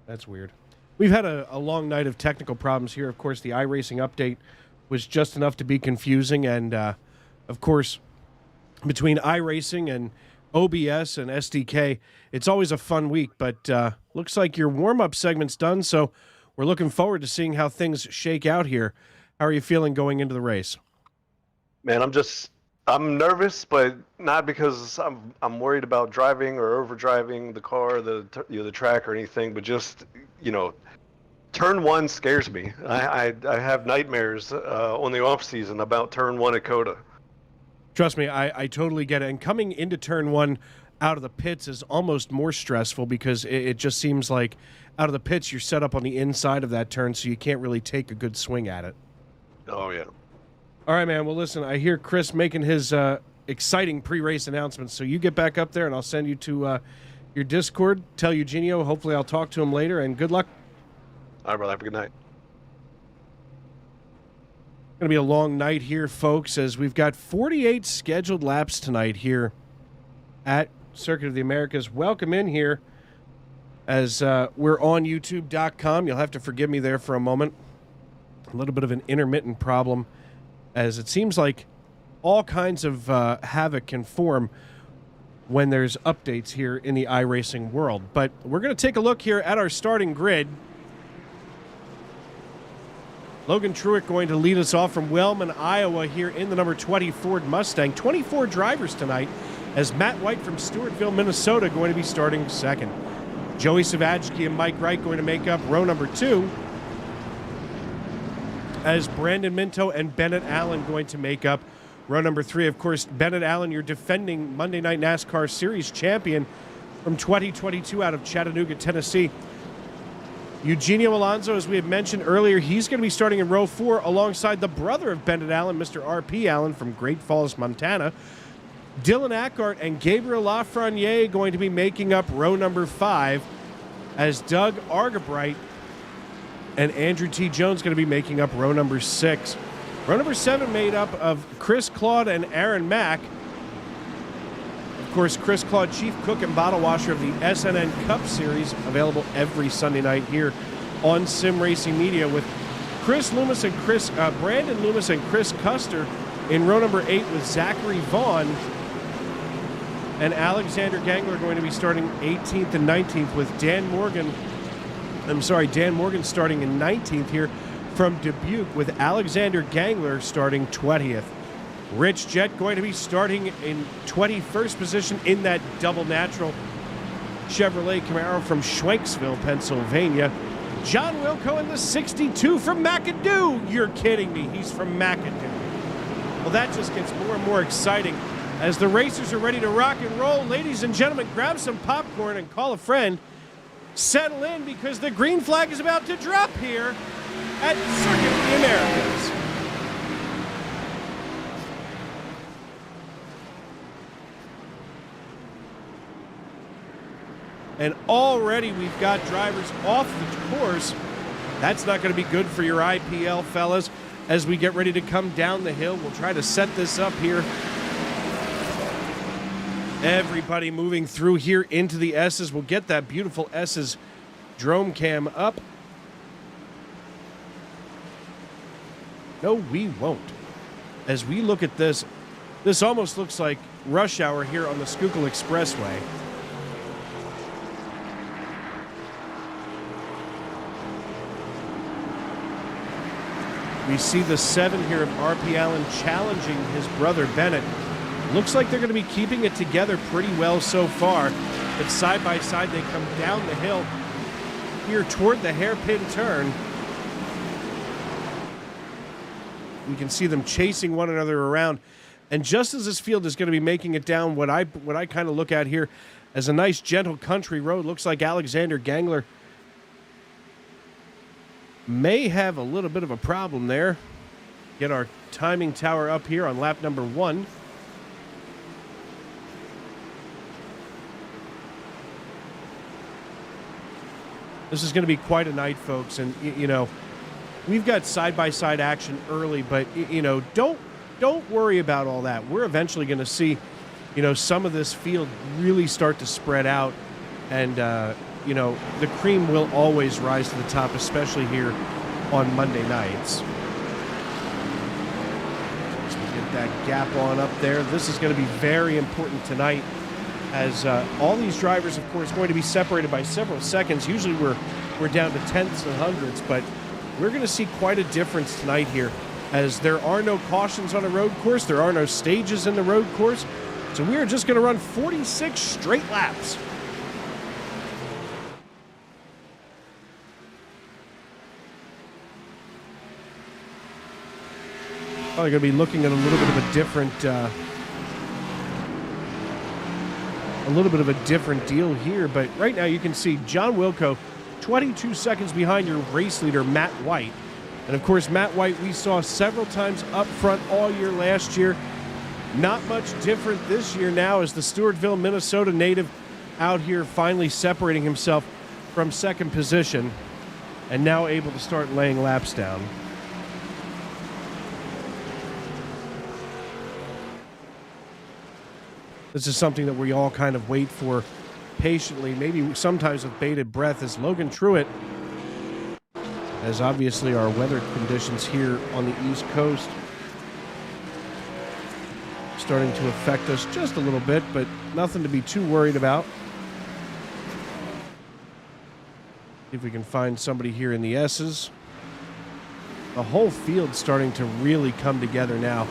That's weird. We've had a long night of technical problems here. Of course, the iRacing update was just enough to be confusing. And, of course, between iRacing and OBS and SDK, it's always a fun week. But looks like your warm-up segment's done, so we're looking forward to seeing how things shake out here. How are you feeling going into the race? Man, I'm nervous, but not because I'm worried about driving or overdriving the car, the track or anything, but just, turn one scares me. I have nightmares on the off season about turn one at Coda. Trust me, I totally get it. And coming into turn one out of the pits is almost more stressful because it just seems like out of the pits you're set up on the inside of that turn, so you can't really take a good swing at it. Oh, yeah. All right, man. Well, listen, I hear Chris making his exciting pre-race announcements, so you get back up there and I'll send you to your Discord. Tell Eugenio. Hopefully I'll talk to him later, and good luck. All right, brother. Have a good night. Going to be a long night here, folks, as we've got 48 scheduled laps tonight here at Circuit of the Americas. Welcome in here as we're on YouTube.com. You'll have to forgive me there for a moment. A little bit of an intermittent problem, as it seems like all kinds of havoc can form when there's updates here in the iRacing world. But we're going to take a look here at our starting grid. Logan Truitt going to lead us off from Wellman, Iowa here in the number 20 Ford Mustang. 24 drivers tonight, as Matt White from Stewartville, Minnesota going to be starting second. Joey Savajki and Mike Wright going to make up row number 2, as Brandon Minto and Bennett Allen going to make up row number 3. Of course, Bennett Allen, your defending Monday Night NASCAR Series champion from 2022 out of Chattanooga, Tennessee. Eugenio Alonso, as we had mentioned earlier, he's going to be starting in row 4 alongside the brother of Bennett Allen, Mr. R.P. Allen from Great Falls, Montana. Dylan Ackart and Gabriel Lafreniere going to be making up row number 5, as Doug Argabright and Andrew T. Jones going to be making up row number 6. Row number 7 made up of Chris Claude and Aaron Mack. Of course, Chris Claude, chief cook and bottle washer of the SNN Cup Series, available every Sunday night here on Sim Racing Media, with Brandon Loomis and Chris Custer in row number 8 with Zachary Vaughn, and Alexander Gangler going to be starting 18th and 19th with Dan Morgan starting in 19th here from Dubuque, with Alexander Gangler starting 20th. Rich Jett going to be starting in 21st position in that double natural Chevrolet Camaro from Schwenksville, Pennsylvania. John Wilco in the 62 from McAdoo. You're kidding me. He's from McAdoo. Well, that just gets more and more exciting as the racers are ready to rock and roll. Ladies and gentlemen, grab some popcorn and call a friend. Settle in, because the green flag is about to drop here at Circuit of the Americas. And already we've got drivers off the course. That's not going to be good for your IPL, fellas. As we get ready to come down the hill, we'll try to set this up here. Everybody moving through here into the S's. We'll get that beautiful S's drone cam up. No, we won't. As we look at this, this almost looks like rush hour here on the Schuylkill Expressway. We see the 7 here of R.P. Allen challenging his brother Bennett. Looks like they're going to be keeping it together pretty well so far. But side by side, they come down the hill here toward the hairpin turn. We can see them chasing one another around. And just as this field is going to be making it down what I kind of look at here as a nice, gentle country road, looks like Alexander Gangler may have a little bit of a problem there. Get our timing tower up here on lap number 1. This is going to be quite a night, folks. And, we've got side-by-side action early, but, don't worry about all that. We're eventually going to see, some of this field really start to spread out and the cream will always rise to the top, especially here on Monday nights. So we get that gap on up there. This is going to be very important tonight, as all these drivers, of course, going to be separated by several seconds. Usually we're down to tenths and hundredths, but we're going to see quite a difference tonight here, as there are no cautions on a road course. There are no stages in the road course. So we are just going to run 46 straight laps. Probably going to be looking at a little bit of a different deal here, but right now you can see John Wilco 22 seconds behind your race leader, Matt White. And of course, Matt White we saw several times up front all year last year. Not much different this year now, as the Stewartville, Minnesota native out here finally separating himself from second position and now able to start laying laps down. This is something that we all kind of wait for patiently, maybe sometimes with bated breath, as Logan Truitt, as obviously our weather conditions here on the East Coast starting to affect us just a little bit, but nothing to be too worried about. See if we can find somebody here in the S's. The whole field's starting to really come together now,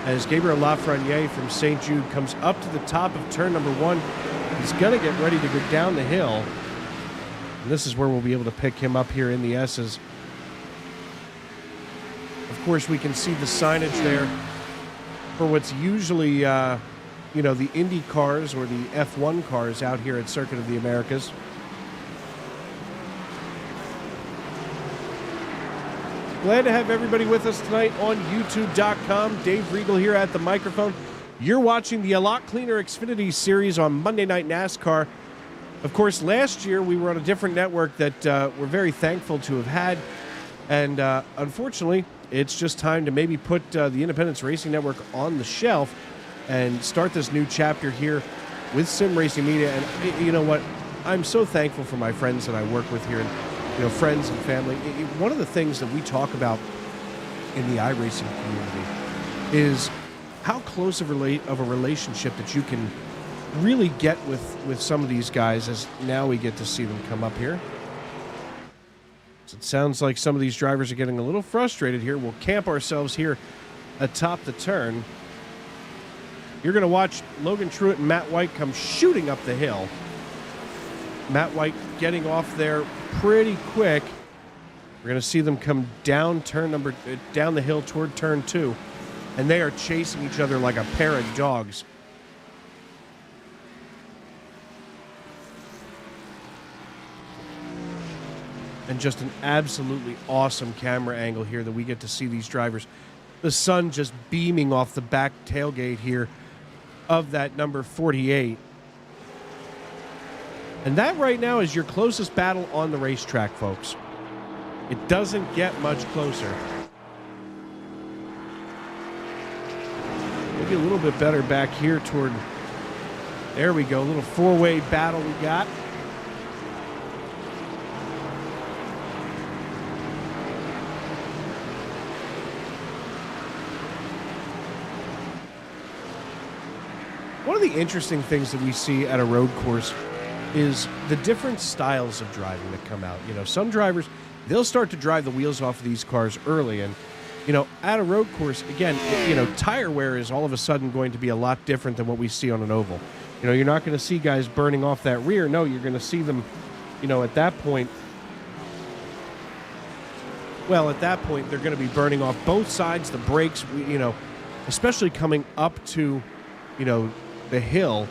as Gabriel Lafreniere from St. Jude comes up to the top of turn number 1. He's going to get ready to go down the hill. And this is where we'll be able to pick him up here in the S's. Of course, we can see the signage there for what's usually, the Indy cars or the F1 cars out here at Circuit of the Americas. Glad to have everybody with us tonight on YouTube.com. Dave Regal here at the microphone. You're watching the A Lot Cleaner Xfinity series on Monday Night NASCAR. Of course, last year we were on a different network that we're very thankful to have had. And unfortunately, it's just time to maybe put the Independence Racing Network on the shelf and start this new chapter here with Sim Racing Media. And you know what? I'm so thankful for my friends that I work with here, and friends and family. One of the things that we talk about in the iRacing community is how close of a relationship that you can really get with some of these guys, as now we get to see them come up here. So it sounds like some of these drivers are getting a little frustrated here. We'll camp ourselves here atop the turn. You're going to watch Logan Truitt and Matt White come shooting up the hill. Matt White getting off there pretty quick. We're going to see them come down down the hill toward turn 2, and they are chasing each other like a pair of dogs. And just an absolutely awesome camera angle here that we get to see these drivers. The sun just beaming off the back tailgate here of that number 48. And that right now is your closest battle on the racetrack, folks. It doesn't get much closer. Maybe a little bit better back here toward... There we go, a little four-way battle we got. One of the interesting things that we see at a road course is the different styles of driving that come out. Some drivers, they'll start to drive the wheels off of these cars early. And, at a road course, again, tire wear is all of a sudden going to be a lot different than what we see on an oval. You're not going to see guys burning off that rear. No, you're going to see them, at that point. Well, at that point, they're going to be burning off both sides, the brakes, especially coming up to, the hill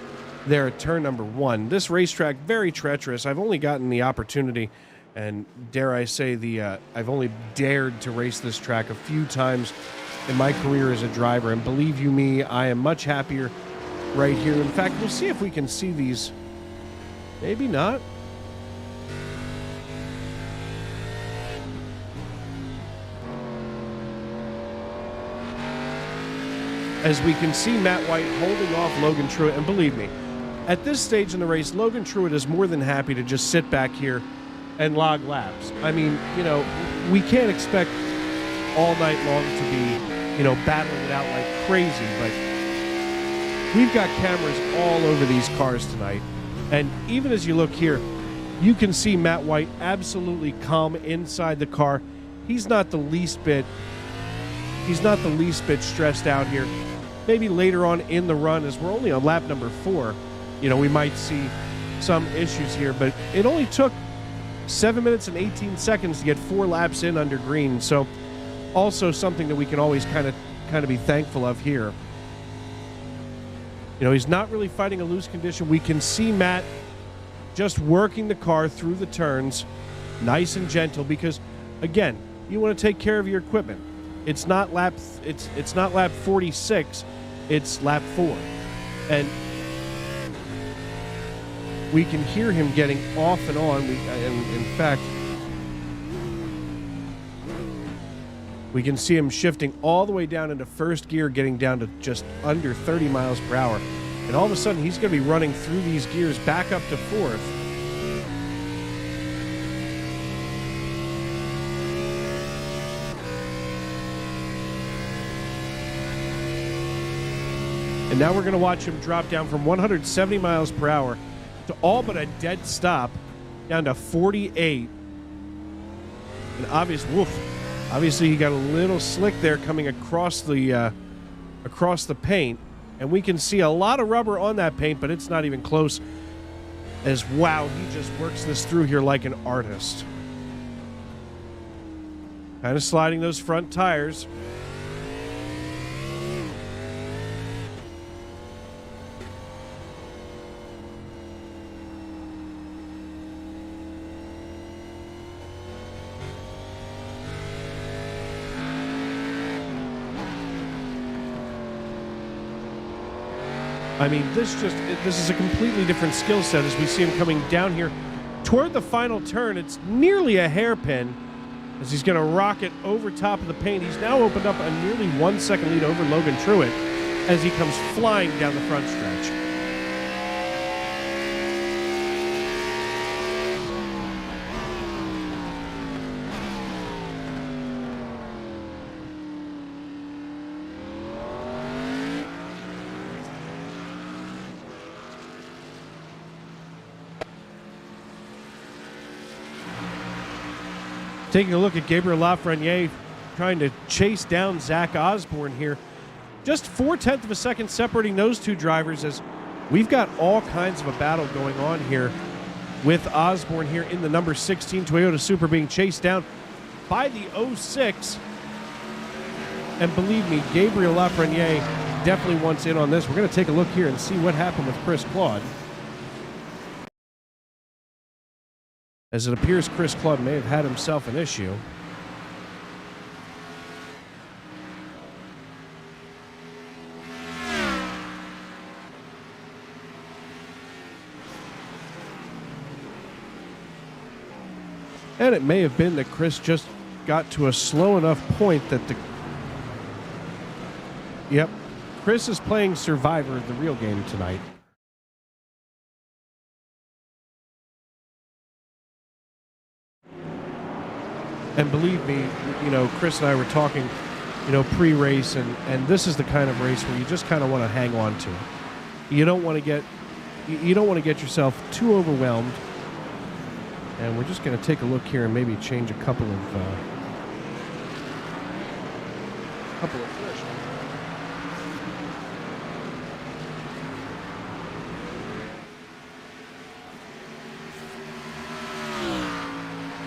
there at turn number 1. This racetrack, very treacherous. I've only gotten the opportunity, and dare I say, I've only dared to race this track a few times in my career as a driver, and believe you me, I am much happier right here. In fact, we'll see if we can see these. Maybe not. As we can see Matt White holding off Logan Truitt, and believe me, At this stage in the race, Logan Truitt is more than happy to just sit back here and log laps. I mean, we can't expect all night long to be, battling it out like crazy, but we've got cameras all over these cars tonight. And even as you look here, you can see Matt White absolutely calm inside the car. He's not the least bit stressed out here. Maybe later on in the run, as we're only on lap number 4, we might see some issues here, but it only took 7 minutes and 18 seconds to get 4 laps in under green. So also something that we can always kind of be thankful of here. He's not really fighting a loose condition. We can see Matt just working the car through the turns, nice and gentle, because again, you want to take care of your equipment. It's not lap 46, it's lap 4. And we can hear him getting off and on. And in fact, we can see him shifting all the way down into first gear, getting down to just under 30 miles per hour. And all of a sudden, he's going to be running through these gears back up to 4th. And now we're going to watch him drop down from 170 miles per hour to all but a dead stop down to 48. And obviously he got a little slick there coming across the paint, and we can see a lot of rubber on that paint, but it's not even close. As wow, he just works this through here like an artist. Kind of sliding those front tires. I mean, this is a completely different skill set as we see him coming down here toward the final turn. It's nearly a hairpin as he's going to rocket over top of the paint. He's now opened up a nearly 1 second lead over Logan Truitt as he comes flying down the front stretch. Taking a look at Gabriel Lafreniere trying to chase down Zach Osborne here. Just 0.4 of a second separating those two drivers, as we've got all kinds of a battle going on here with Osborne here in the number 16 Toyota Supra being chased down by the 06. And believe me, Gabriel Lafreniere definitely wants in on this. We're going to take a look here and see what happened with Chris Claude. As it appears Chris Claude may have had himself an issue. And it may have been that Chris just got to a slow enough point that Yep, Chris is playing Survivor, the real game tonight. And believe me, Chris and I were talking, pre-race, and this is the kind of race where you just kind of want to hang on to it. You don't want to get yourself too overwhelmed. And we're just going to take a look here and maybe change a couple of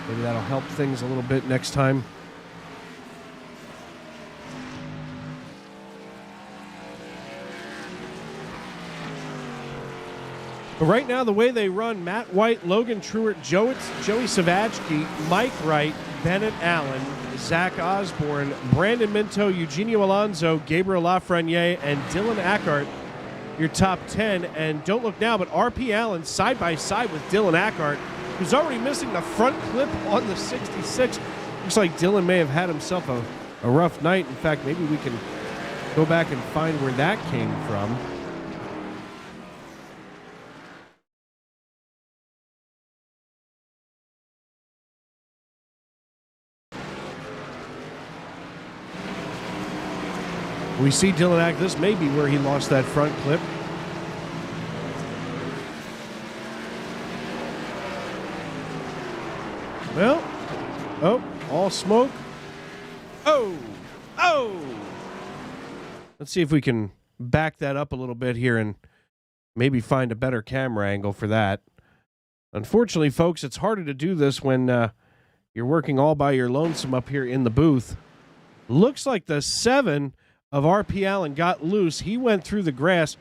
maybe that'll help things a little bit next time. But right now, the way they run, Matt White, Logan Truitt, Joey Savachki, Mike Wright, Bennett Allen, Zach Osborne, Brandon Minto, Eugenio Alonso, Gabriel Lafreniere, and Dylan Ackart, your top 10. And don't look now, but RP Allen side by side with Dylan Ackart, who's already missing the front clip on the 66. Looks like Dylan may have had himself a rough night. In fact, maybe we can go back and find where that came from. We see Dylan Ack. This may be where he lost that front clip. Well, oh, all smoke. Oh, oh. Let's see if we can back that up a little bit here and maybe find a better camera angle for that. Unfortunately, folks, it's harder to do this when you're working all by your lonesome up here in the booth. Looks like the 7 of R.P. Allen got loose. He went through the grass.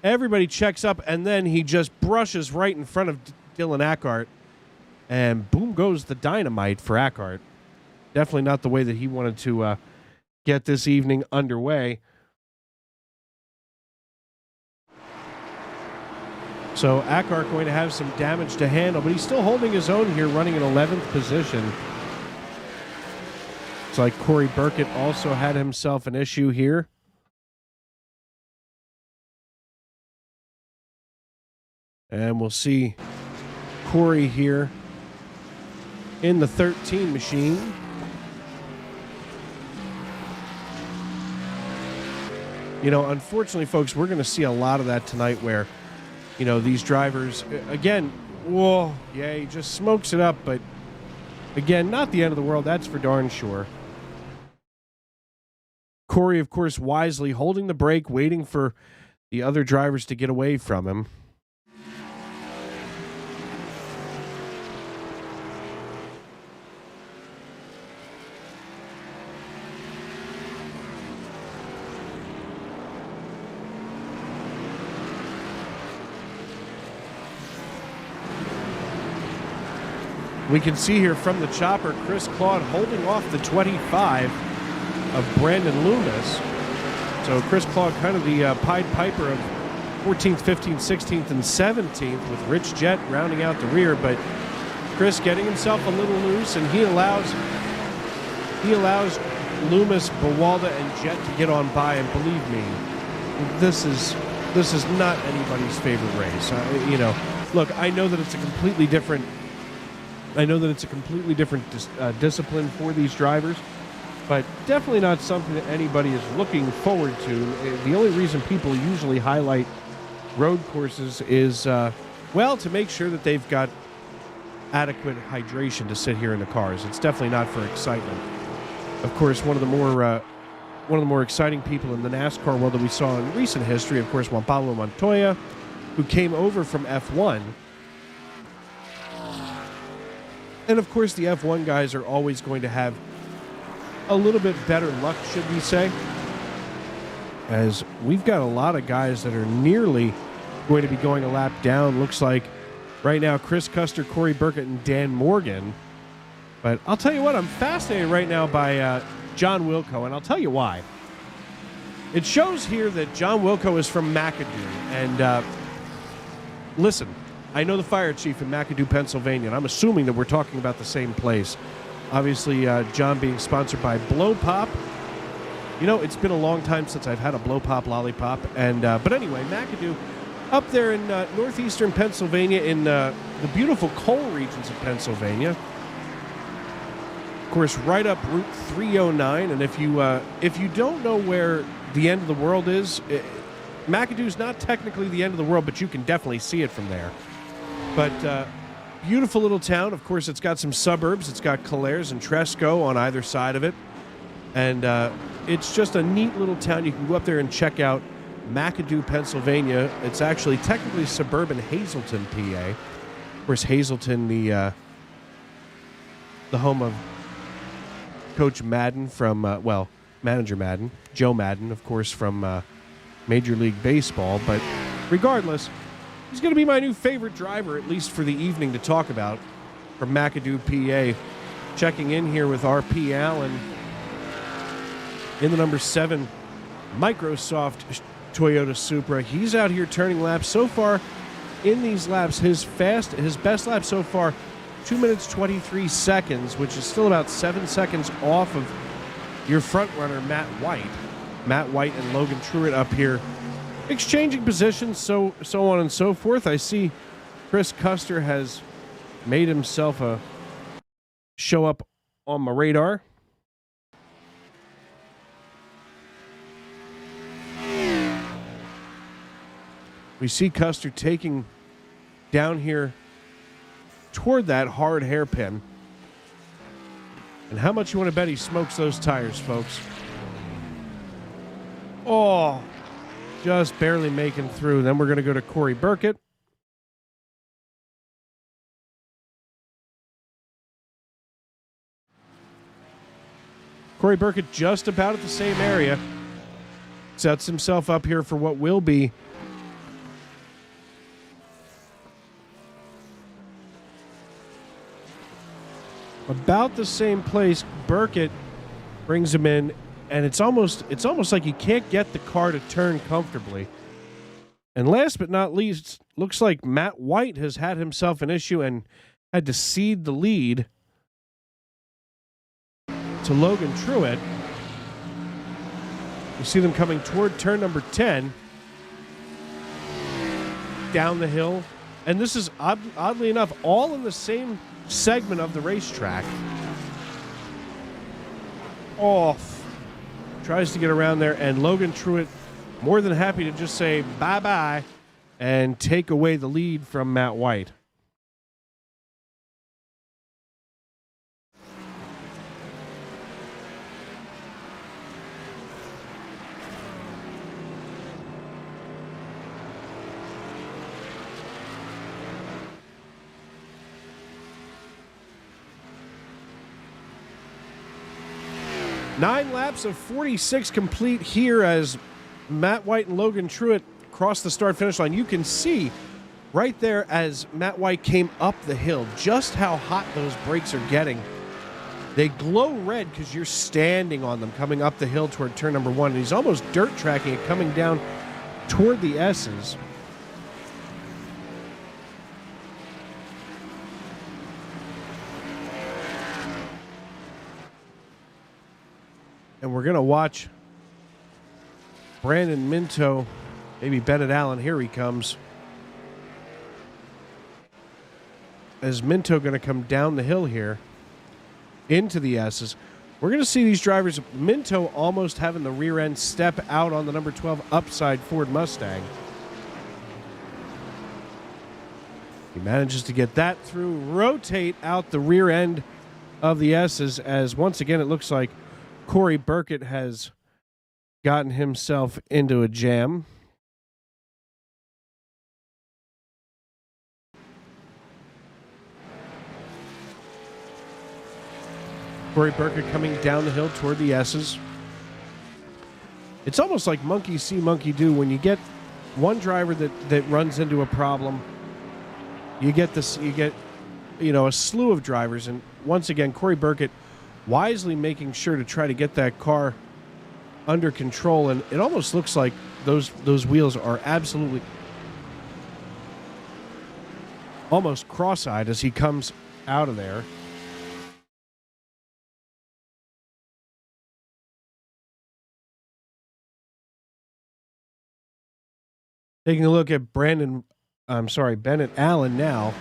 Everybody checks up, and then he just brushes right in front of Dylan Ackart. And boom goes the dynamite for Ackart. Definitely not the way that he wanted to get this evening underway. So Ackart going to have some damage to handle, but he's still holding his own here, running in 11th position. It's like Corey Burkett also had himself an issue here. And we'll see Corey here in the 13 machine. You know, unfortunately, folks, we're going to see a lot of that tonight where, you know, these drivers, again, whoa, yeah, he just smokes it up, but again, not the end of the world, that's for darn sure. Corey, of course, wisely holding the brake, waiting for the other drivers to get away from him. We can see here from the chopper, Chris Claude holding off the 25 of Brandon Loomis. So Chris Claude kind of the Pied Piper of 14th, 15th, 16th, and 17th with Rich Jett rounding out the rear. But Chris getting himself a little loose, and he allows Loomis, Bawalda, and Jett to get on by. And believe me, this is not anybody's favorite race. You know, look, I know that it's a completely different discipline for these drivers, but definitely not something that anybody is looking forward to. The only reason people usually highlight road courses is, well, to make sure that they've got adequate hydration to sit here in the cars. It's definitely not for excitement. Of course, one of the more exciting people in the NASCAR world that we saw in recent history, of course, Juan Pablo Montoya, who came over from F1. And, of course, the F1 guys are always going to have a little bit better luck, should we say, as we've got a lot of guys that are nearly going to be going a lap down. Looks like right now Chris Custer, Corey Burkett, and Dan Morgan. But I'll tell you what, I'm fascinated right now by John Wilco, and I'll tell you why. It shows here that John Wilco is from McAdoo. And listen, I know the fire chief in McAdoo, Pennsylvania, and I'm assuming that we're talking about the same place. Obviously, John being sponsored by Blow Pop. You know, it's been a long time since I've had a Blow Pop lollipop. And but anyway, McAdoo, up there in northeastern Pennsylvania, in the beautiful coal regions of Pennsylvania. Of course, right up Route 309. And if you don't know where the end of the world is, McAdoo's not technically the end of the world, but you can definitely see it from there. But beautiful little town. Of course, it's got some suburbs. It's got Calairs and Tresco on either side of it. And it's just a neat little town. You can go up there and check out McAdoo, Pennsylvania. It's actually technically suburban Hazleton, PA. Of course, Hazleton, the home of Coach Madden from, Manager Madden. Joe Madden, of course, from Major League Baseball. But regardless, he's going to be my new favorite driver, at least for the evening, to talk about from McAdoo, PA. Checking in here with R.P. Allen in the number 7 Microsoft Toyota Supra. He's out here turning laps. So far in these laps, his best lap so far, 2 minutes 23 seconds, which is still about 7 seconds off of your front runner, Matt White. Matt White and Logan Truitt up here exchanging positions, so on and so forth. I see Chris Custer has made himself a show up on my radar. We see Custer taking down here toward that hard hairpin. And how much you want to bet he smokes those tires, folks? Oh, just barely making through. Then we're going to go to Corey Burkett. Corey Burkett just about at the same area. Sets himself up here for what will be about the same place. Burkett brings him in, and it's almost like he can't get the car to turn comfortably. And last but not least, looks like Matt White has had himself an issue and had to cede the lead to Logan Truitt. You see them coming toward turn number 10 down the hill. And this is, oddly enough, all in the same segment of the racetrack. Off. Tries to get around there, and Logan Truitt more than happy to just say bye-bye and take away the lead from Matt White. Nine laps of 46 complete here as Matt White and Logan Truitt cross the start-finish line. You can see right there as Matt White came up the hill just how hot those brakes are getting. They glow red because you're standing on them coming up the hill toward turn number 1. And he's almost dirt tracking it coming down toward the S's. And we're going to watch Brandon Minto, maybe Bennett Allen. Here he comes. As Minto going to come down the hill here into the S's. We're going to see these drivers, Minto almost having the rear end step out on the number 12 upside Ford Mustang. He manages to get that through, rotate out the rear end of the S's as once again it looks like Corey Burkett has gotten himself into a jam. Corey Burkett coming down the hill toward the S's. It's almost like monkey see, monkey do. When you get one driver that runs into a problem, you get a slew of drivers. And once again, Corey Burkett wisely making sure to try to get that car under control, and it almost looks like those wheels are absolutely almost cross-eyed as he comes out of there. Taking a look at Bennett Allen now.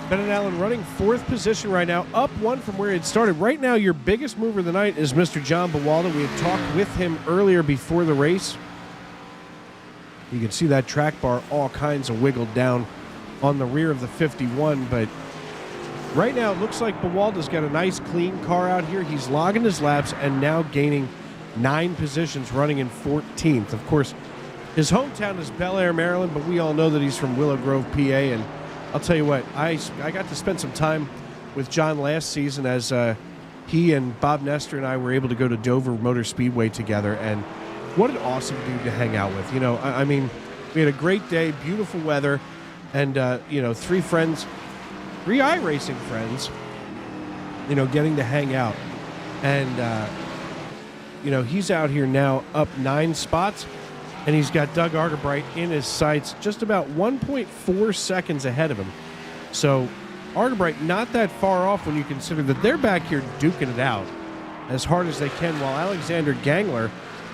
Bennett Allen running 4th position right now, up 1 from where he had started. Right now, your biggest mover of the night is Mr. John Bawalda. We had talked with him earlier before the race. You can see that track bar all kinds of wiggled down on the rear of the 51, but right now it looks like Bawalda's got a nice clean car out here. He's logging his laps and now gaining 9 positions, running in 14th. Of course, his hometown is Bel Air, Maryland, but we all know that he's from Willow Grove, PA, and I'll tell you what, I got to spend some time with John last season as he and Bob Nestor and I were able to go to Dover Motor Speedway together, and what an awesome dude to hang out with. You know, I mean, we had a great day, beautiful weather, and, 3 friends, 3 iRacing friends, getting to hang out. And, he's out here now up 9 spots. And he's got Doug Arterbright in his sights just about 1.4 seconds ahead of him. So Arterbright not that far off when you consider that they're back here duking it out as hard as they can, while Alexander Gangler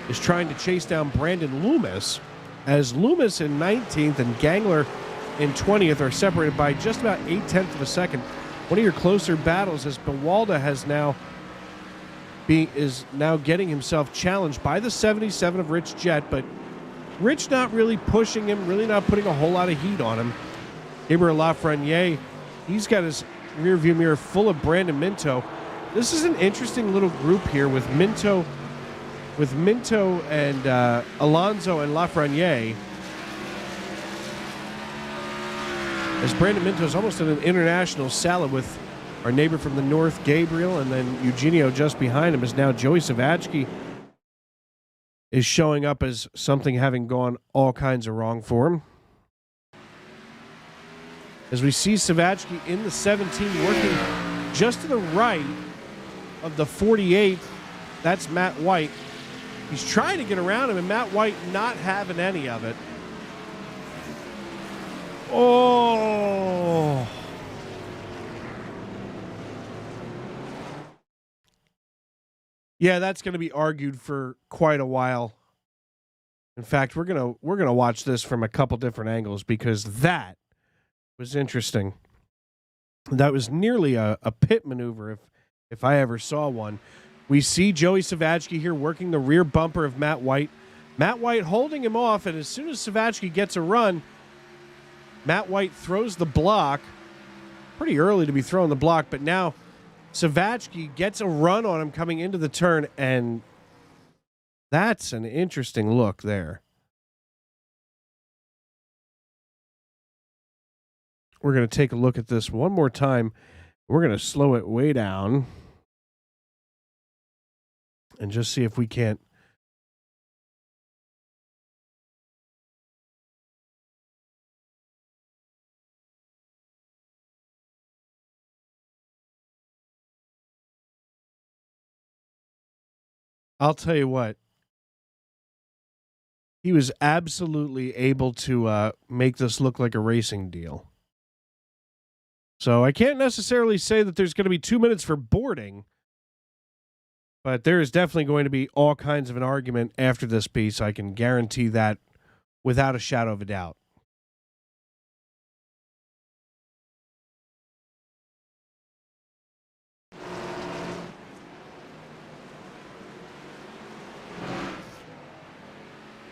is trying to chase down Brandon Loomis, as Loomis in 19th and Gangler in 20th are separated by just about 0.8 of a second. One of your closer battles as Bawalda is now getting himself challenged by the 77 of Rich Jett, but Rich not really pushing him, really not putting a whole lot of heat on him. Gabriel Lafreniere, he's got his rear view mirror full of Brandon Minto. This is an interesting little group here with Minto and Alonso and Lafreniere. As Brandon Minto is almost in an international salad with our neighbor from the north, Gabriel, and then Eugenio just behind him is now Joey Savachki is showing up as something having gone all kinds of wrong for him. As we see Savachki in the 17 working just to the right of the 48, that's Matt White. He's trying to get around him, and Matt White not having any of it. Oh! Yeah, that's going to be argued for quite a while. In fact, we're gonna watch this from a couple different angles because that was interesting. That was nearly a pit maneuver if I ever saw one. We see Joey Savachki here working the rear bumper of Matt White. Matt White holding him off, and as soon as Savachki gets a run, Matt White throws the block. Pretty early to be throwing the block, but now Savachki gets a run on him coming into the turn, and that's an interesting look there. We're going to take a look at this one more time. We're going to slow it way down and just see if we can't. I'll tell you what. He was absolutely able to make this look like a racing deal. So I can't necessarily say that there's going to be 2 minutes for boarding, but there is definitely going to be all kinds of an argument after this piece. I can guarantee that without a shadow of a doubt.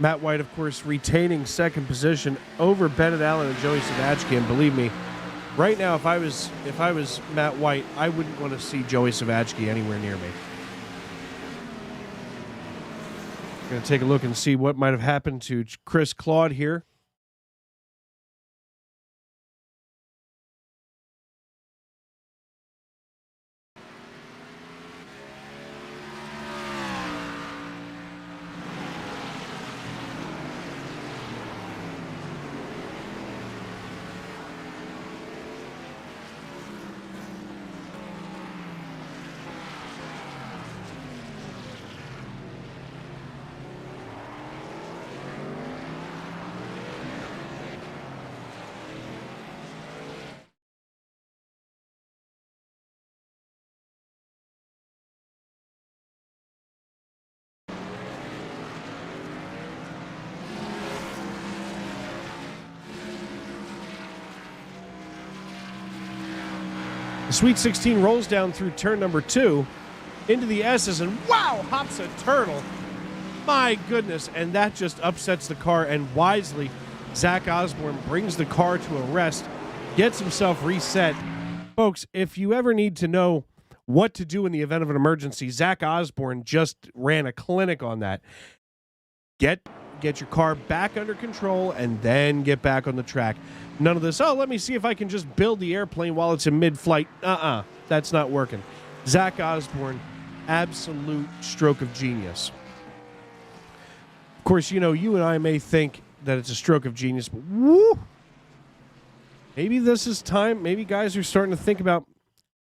Matt White, of course, retaining second position over Bennett Allen and Joey Savachki. And believe me, right now, if I was Matt White, I wouldn't want to see Joey Savachki anywhere near me. Going to take a look and see what might have happened to Chris Claude here. The Sweet 16 rolls down through turn number 2 into the S's, and wow, hops a turtle. My goodness, and that just upsets the car, and wisely, Zach Osborne brings the car to a rest, gets himself reset. Folks, if you ever need to know what to do in the event of an emergency, Zach Osborne just ran a clinic on that. Get your car back under control and then get back on the track. None of this, oh, let me see if I can just build the airplane while it's in mid-flight. That's not working. Zach Osborne, absolute stroke of genius. Of course, you and I may think that it's a stroke of genius, but woo! Maybe this is time. Maybe guys are starting to think about,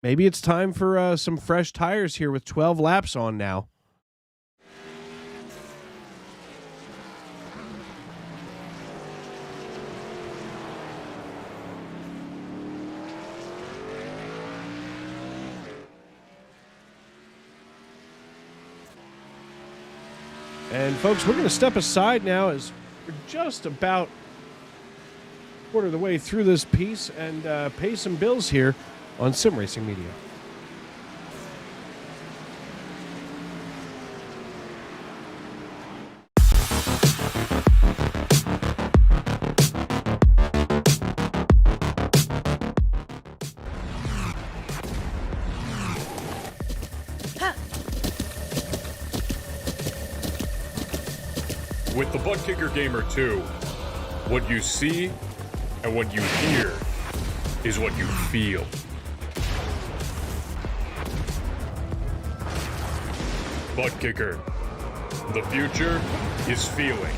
maybe it's time for some fresh tires here with 12 laps on now. And folks, we're going to step aside now as we're just about a quarter of the way through this piece and pay some bills here on Sim Racing Media. With the Butt Kicker Gamer 2, what you see and what you hear is what you feel. Butt Kicker. The future is feeling.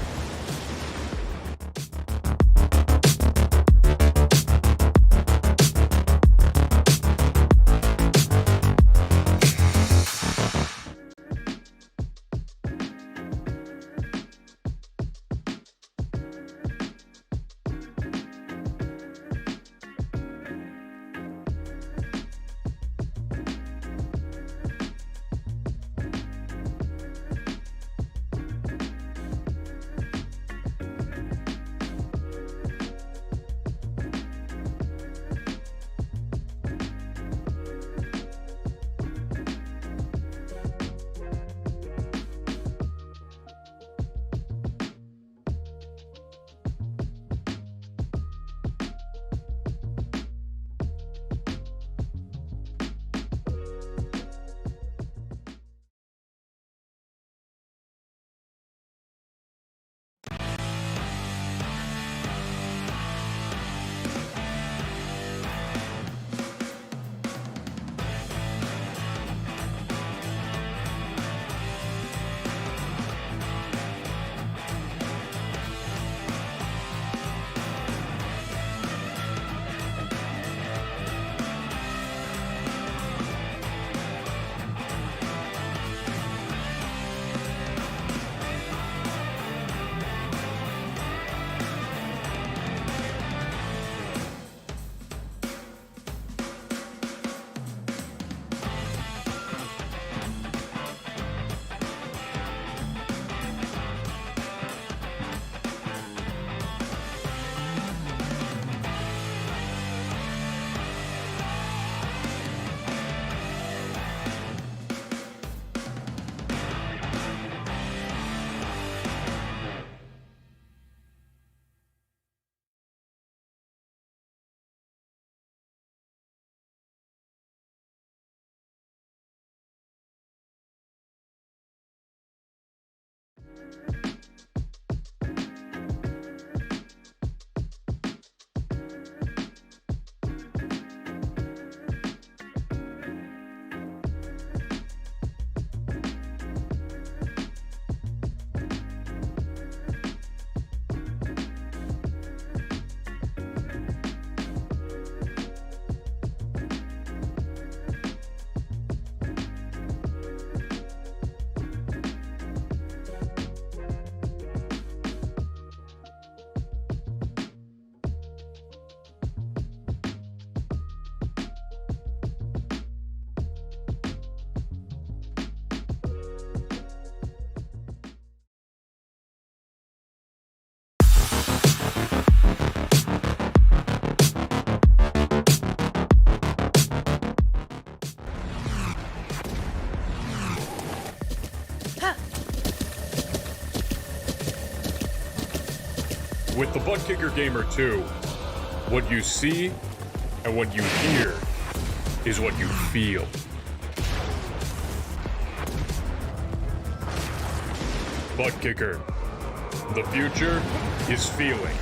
With the Butt Kicker Gamer 2, what you see and what you hear is what you feel. Butt Kicker. The future is feeling.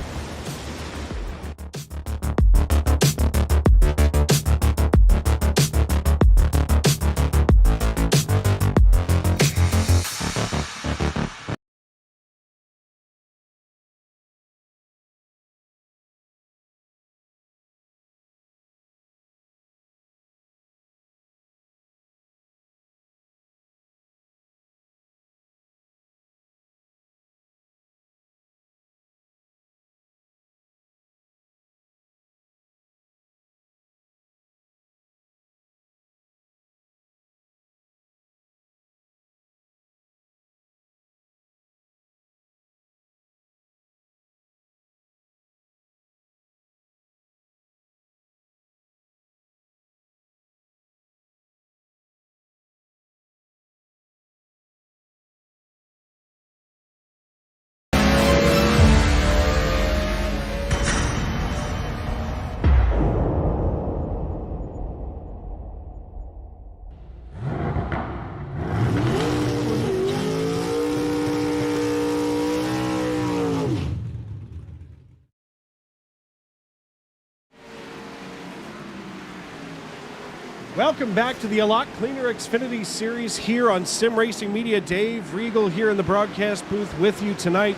Welcome back to the A Lot Cleaner Xfinity Series here on Sim Racing Media. Dave Regal here in the broadcast booth with you tonight.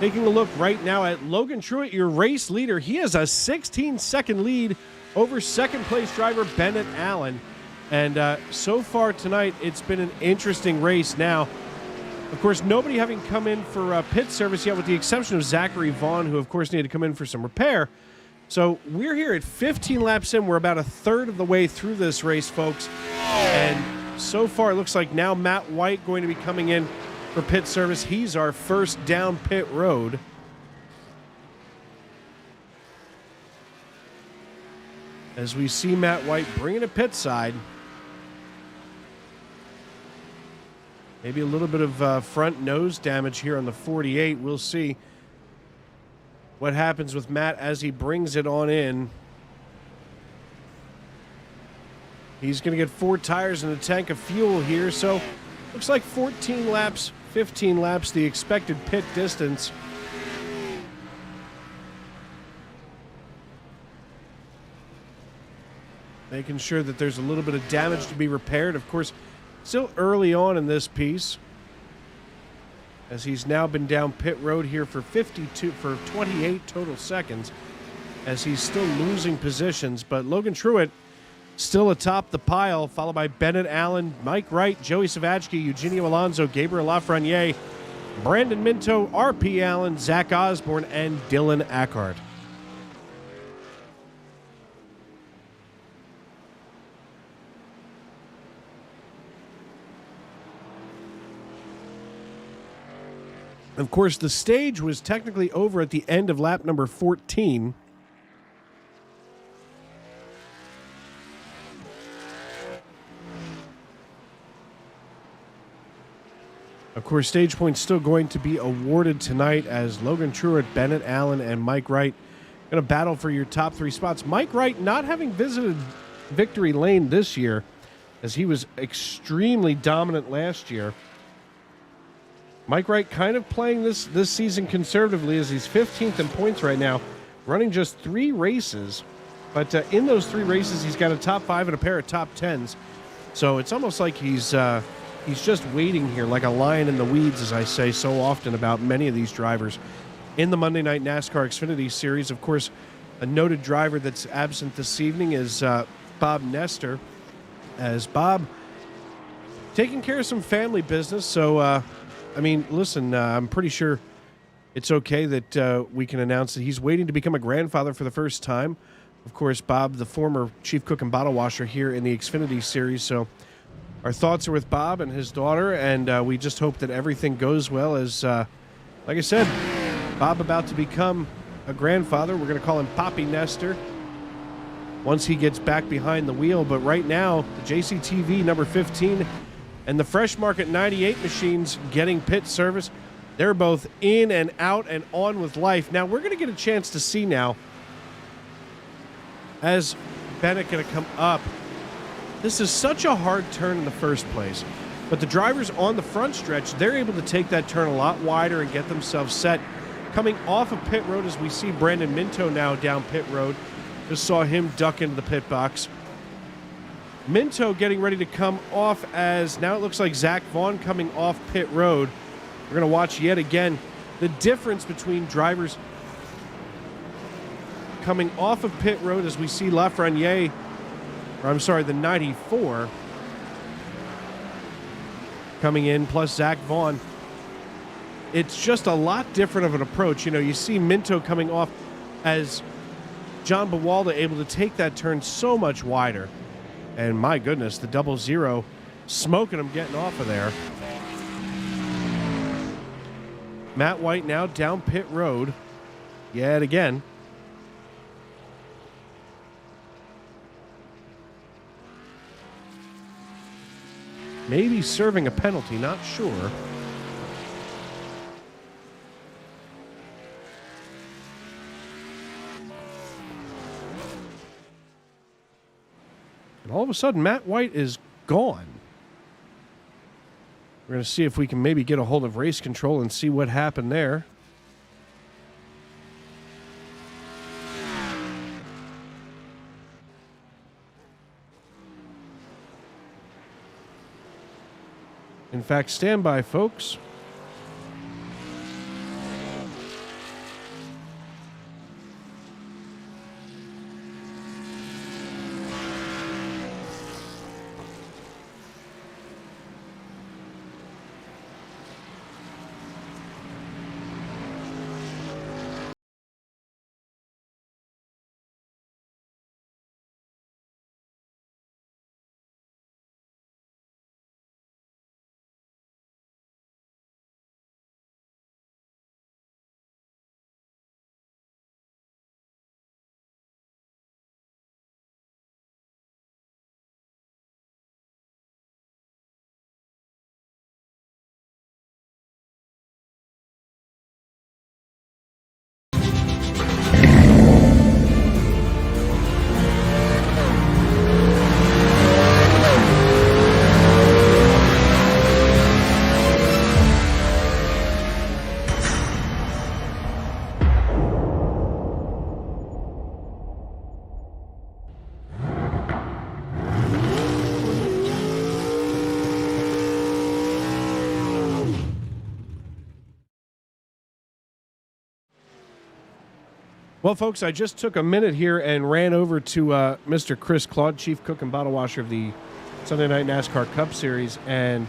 Taking a look right now at Logan Truitt, your race leader. He has a 16-second lead over second-place driver Bennett Allen. And so far tonight, it's been an interesting race. Now, of course, nobody having come in for pit service yet, with the exception of Zachary Vaughn, who, of course, needed to come in for some repair. So we're here at 15 laps in. We're about a third of the way through this race, folks. And so far, it looks like now Matt White going to be coming in for pit service. He's our first down pit road. As we see Matt White bringing a pit side. Maybe a little bit of front nose damage here on the 48. We'll see what happens with Matt as he brings it on in. He's going to get 4 tires and a tank of fuel here, so looks like 14 laps, 15 laps, the expected pit distance. Making sure that there's a little bit of damage to be repaired. Of course, still early on in this piece, as he's now been down pit road here for 28 total seconds, as he's still losing positions. But Logan Truitt still atop the pile, followed by Bennett Allen, Mike Wright, Joey Savachki, Eugenio Alonso, Gabriel Lafreniere, Brandon Minto, R.P. Allen, Zach Osborne, and Dylan Ackhart. Of course, the stage was technically over at the end of lap number 14. Of course, stage points still going to be awarded tonight, as Logan Truitt, Bennett Allen, and Mike Wright going to battle for your top 3 spots. Mike Wright not having visited victory lane this year, as he was extremely dominant last year. Mike Wright kind of playing this season conservatively, as he's 15th in points right now, running just 3 races. But in those 3 races, he's got a top 5 and a pair of top 10s. So it's almost like he's just waiting here like a lion in the weeds, as I say so often about many of these drivers in the Monday Night NASCAR Xfinity Series. Of course, a noted driver that's absent this evening is Bob Nestor, as Bob taking care of some family business. So, I mean, listen, I'm pretty sure it's okay that we can announce that he's waiting to become a grandfather for the first time. Of course, Bob, the former chief cook and bottle washer here in the Xfinity Series. So our thoughts are with Bob and his daughter, and we just hope that everything goes well, as, like I said, Bob about to become a grandfather. We're going to call him Poppy Nestor once he gets back behind the wheel. But right now, the JCTV number 15 and the Fresh Market 98 machines getting pit service. They're both in and out and on with life. Now, we're going to get a chance to see now, as Bennett going to come up. This is such a hard turn in the first place. But the drivers on the front stretch, they're able to take that turn a lot wider and get themselves set. Coming off of pit road, as we see Brandon Minto now down pit road. Just saw him duck into the pit box. Minto getting ready to come off, as now it looks like Zach Vaughn coming off pit road. We're going to watch yet again the difference between drivers coming off of pit road, as we see Lafreniere, or I'm sorry, the 94 coming in, plus Zach Vaughn. It's just a lot different of an approach. You know, you see Minto coming off, as John Bawalda able to take that turn so much wider. And my goodness, the 00 smoking him getting off of there. Matt White now down pit road yet again. Maybe serving a penalty, not sure. And all of a sudden, Matt White is gone. We're going to see if we can maybe get a hold of race control and see what happened there. In fact, stand by, folks. Well, folks, I just took a minute here and ran over to Mr. Chris Claude, Chief Cook and Bottle Washer of the Sunday Night NASCAR Cup Series, and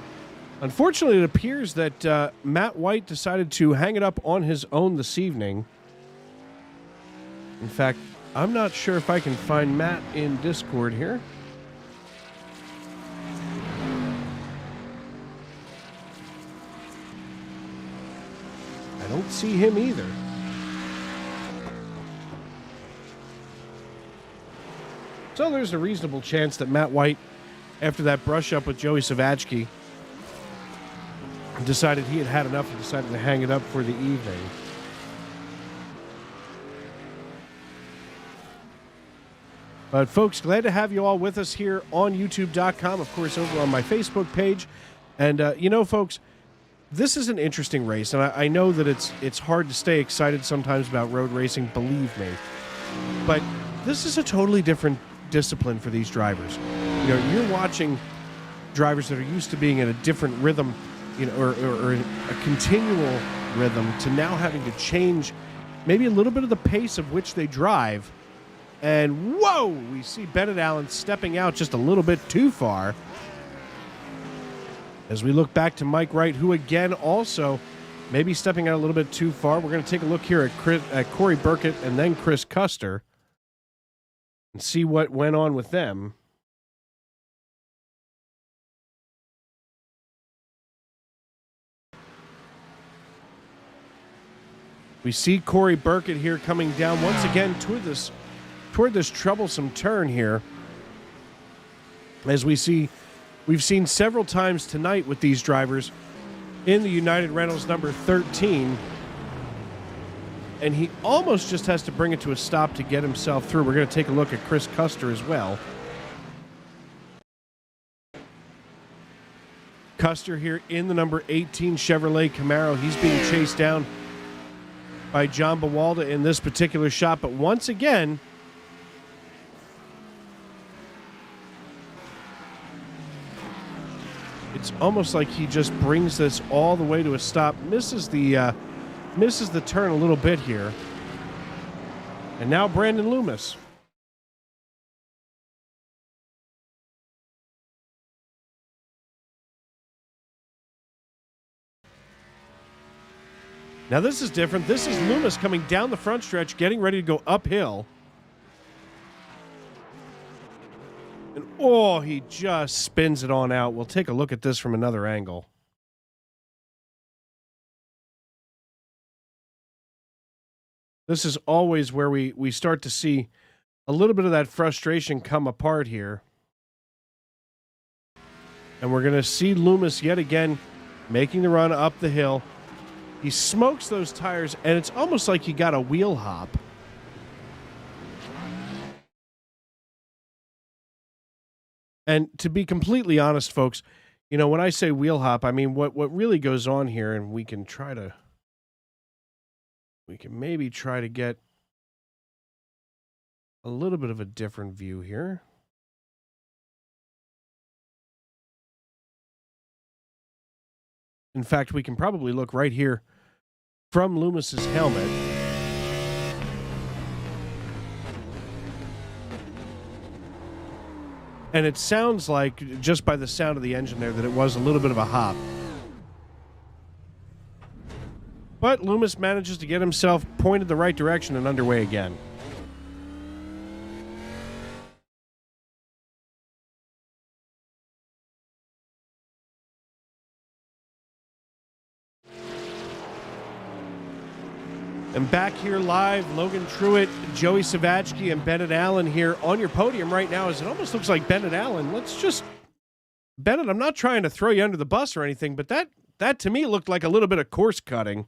unfortunately it appears that Matt White decided to hang it up on his own this evening. In fact, I'm not sure if I can find Matt in Discord here. I don't see him either. So there's a reasonable chance that Matt White, after that brush up with Joey Savachki, decided he had had enough and decided to hang it up for the evening. But folks, glad to have you all with us here on YouTube.com, of course, over on my Facebook page. And, folks, this is an interesting race, and I know that it's hard to stay excited sometimes about road racing, believe me. But this is a totally different discipline for these drivers. You're watching drivers that are used to being in a different rhythm, or a continual rhythm, to now having to change maybe a little bit of the pace of which they drive. And whoa, we see Bennett Allen stepping out just a little bit too far. As we look back to Mike Wright, who again also maybe stepping out a little bit too far. We're going to take a look here at Corey Burkett and then Chris Custer and see what went on with them. We see Corey Burkett here coming down once again toward this troublesome turn here. As we've seen several times tonight with these drivers in the United Rentals number 13. And he almost just has to bring it to a stop to get himself through. We're going to take a look at Chris Custer as well. Custer here in the number 18 Chevrolet Camaro. He's being chased down by John Bawalda in this particular shot. But once again, it's almost like he just brings this all the way to a stop. Misses the turn a little bit here. And now Brandon Loomis. Now this is different. This is Loomis coming down the front stretch, getting ready to go uphill. And oh, he just spins it on out. We'll take a look at this from another angle. This is always where we start to see a little bit of that frustration come apart here. And we're going to see Loomis yet again making the run up the hill. He smokes those tires, and it's almost like he got a wheel hop. And to be completely honest, folks, when I say wheel hop, I mean what really goes on here, and we can maybe try to get a little bit of a different view here. In fact, we can probably look right here from Loomis's helmet. And it sounds like, just by the sound of the engine there, that it was a little bit of a hop. But Loomis manages to get himself pointed the right direction and underway again. And back here live, Logan Truitt, Joey Savachky, and Bennett Allen here on your podium right now, as it almost looks like Bennett Allen. Bennett, I'm not trying to throw you under the bus or anything, but that to me looked like a little bit of course cutting.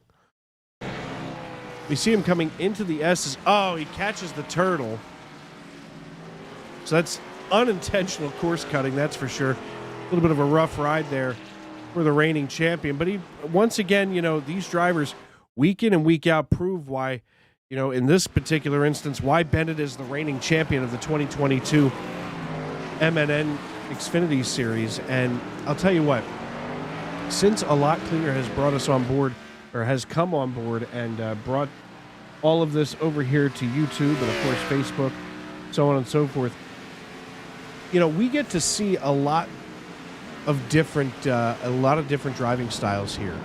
We see him coming into the S's. Oh, he catches the turtle. So that's unintentional course cutting, that's for sure. A little bit of a rough ride there for the reigning champion. But he, once again, these drivers, week in and week out, prove why, in this particular instance, why Bennett is the reigning champion of the 2022 MNN Xfinity Series. And I'll tell you what, since A Lot Cleaner has brought us on board, or has come on board and brought all of this over here to YouTube and, of course, Facebook, so on and so forth, we get to see a lot of different driving styles here.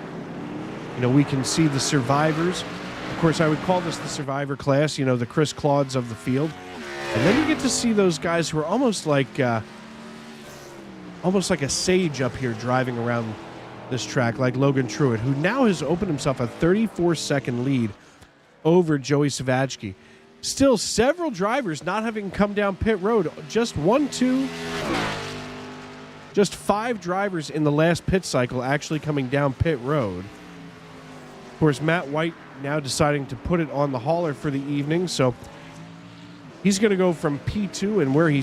We can see the survivors. Of course, I would call this the survivor class, the Chris Claudes of the field. And then you get to see those guys who are almost like a sage up here driving around this track, like Logan Truitt, who now has opened himself a 34-second lead over Joey Savachky. Still several drivers not having come down pit road. Just 5 drivers in the last pit cycle actually coming down pit road. Of course, Matt White now deciding to put it on the hauler for the evening, so he's going to go from P2 and where he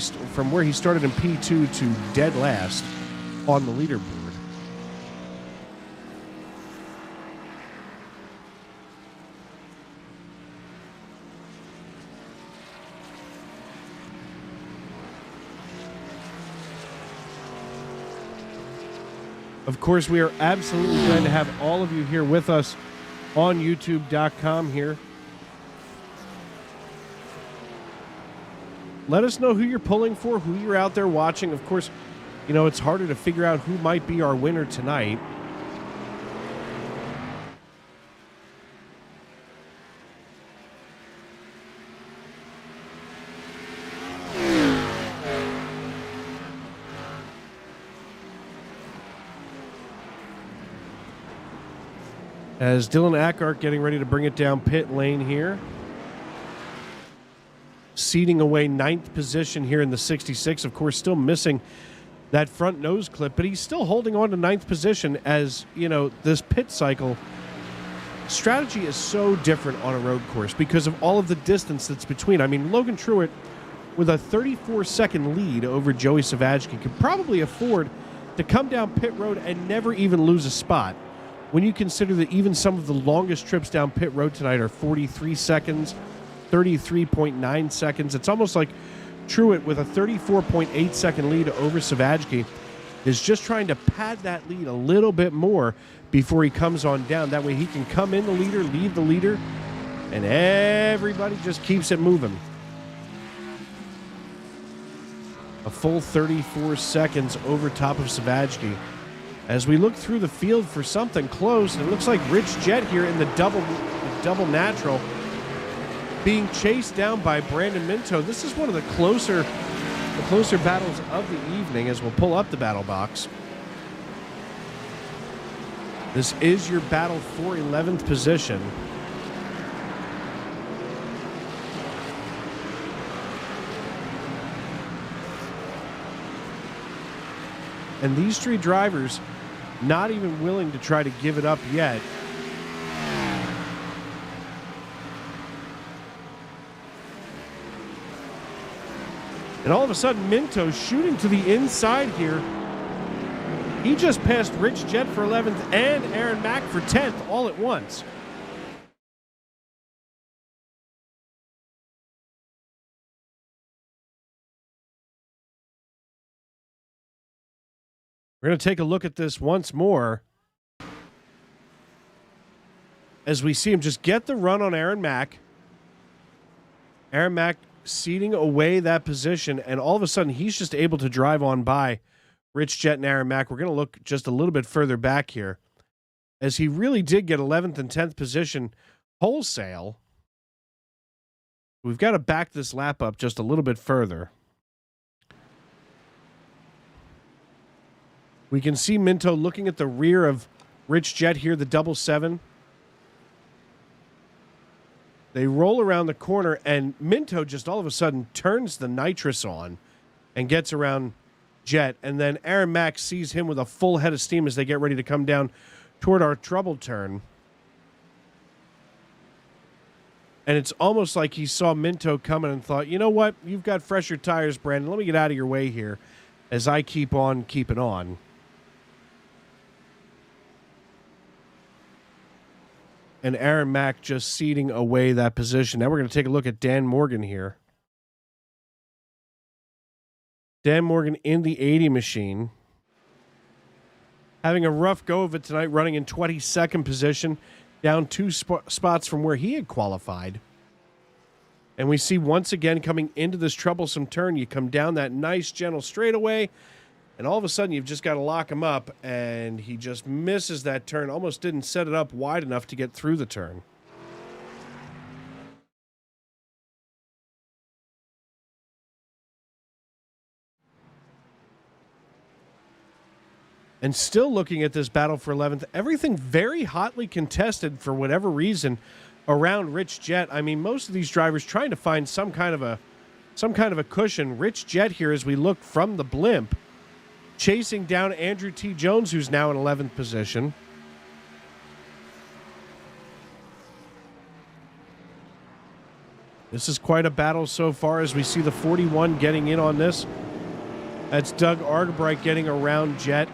started in P2 to dead last on the leaderboard. Of course, we are absolutely glad to have all of you here with us on YouTube.com here. Let us know who you're pulling for, who you're out there watching. Of course, it's harder to figure out who might be our winner tonight. As Dylan Ackart getting ready to bring it down pit lane here. Ceding away 9th position here in the 66. Of course, still missing that front nose clip, but he's still holding on to 9th position as, this pit cycle strategy is so different on a road course because of all of the distance that's between. I mean, Logan Truitt with a 34-second lead over Joey Savachky could probably afford to come down pit road and never even lose a spot. When you consider that even some of the longest trips down pit road tonight are 43 seconds, 33.9 seconds, it's almost like Truitt with a 34.8 second lead over Savachky is just trying to pad that lead a little bit more before he comes on down. That way he can come in the leader, lead the leader, and everybody just keeps it moving. A full 34 seconds over top of Savachky. As we look through the field for something close, it looks like Rich Jett here in the double natural being chased down by Brandon Minto. This is one of the closer battles of the evening as we'll pull up the battle box. This is your battle for 11th position. And these 3 drivers not even willing to try to give it up yet. And all of a sudden, Minto shooting to the inside here. He just passed Rich Jett for 11th and Aaron Mack for 10th all at once. We're going to take a look at this once more. as we see him just get the run on Aaron Mack. Aaron Mack ceding away that position, and all of a sudden he's just able to drive on by Rich Jett and Aaron Mack. We're going to look just a little bit further back here, as he really did get 11th and 10th position wholesale. We've got to back this lap up just a little bit further. We can see Minto looking at the rear of Rich Jett here, the 777. They roll around the corner, and Minto just all of a sudden turns the nitrous on and gets around Jett. And then Aaron Mack sees him with a full head of steam as they get ready to come down toward our trouble turn. And it's almost like he saw Minto coming and thought, you know what? You've got fresher tires, Brandon. Let me get out of your way here as I keep on keeping on. And Aaron Mack just ceding away that position. Now we're going to take a look at Dan Morgan here. Dan Morgan in the 80 machine. Having a rough go of it tonight, running in 22nd position, down 2 spots from where he had qualified. And we see once again coming into this troublesome turn, you come down that nice gentle straightaway, and all of a sudden you've just got to lock him up, and he just misses that turn, almost didn't set it up wide enough to get through the turn. And still looking at this battle for 11th, everything very hotly contested for whatever reason around Rich Jett. I mean, most of these drivers trying to find some kind of a cushion. Rich Jett here, as we look from the blimp, chasing down Andrew T. Jones, who's now in 11th position. This is quite a battle so far as we see the 41 getting in on this. That's Doug Argabright getting around Jett.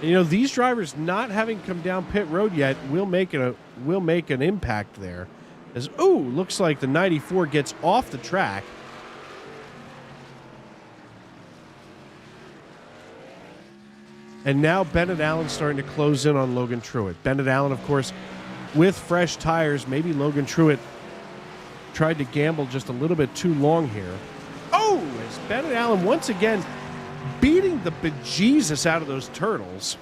And, you know, these drivers not having come down pit road yet will make an impact there. As looks like the 94 gets off the track. And now Bennett Allen starting to close in on Logan Truitt. Bennett Allen, of course, with fresh tires. Maybe Logan Truitt tried to gamble just a little bit too long here. As Bennett Allen once again beating the bejesus out of those turtles.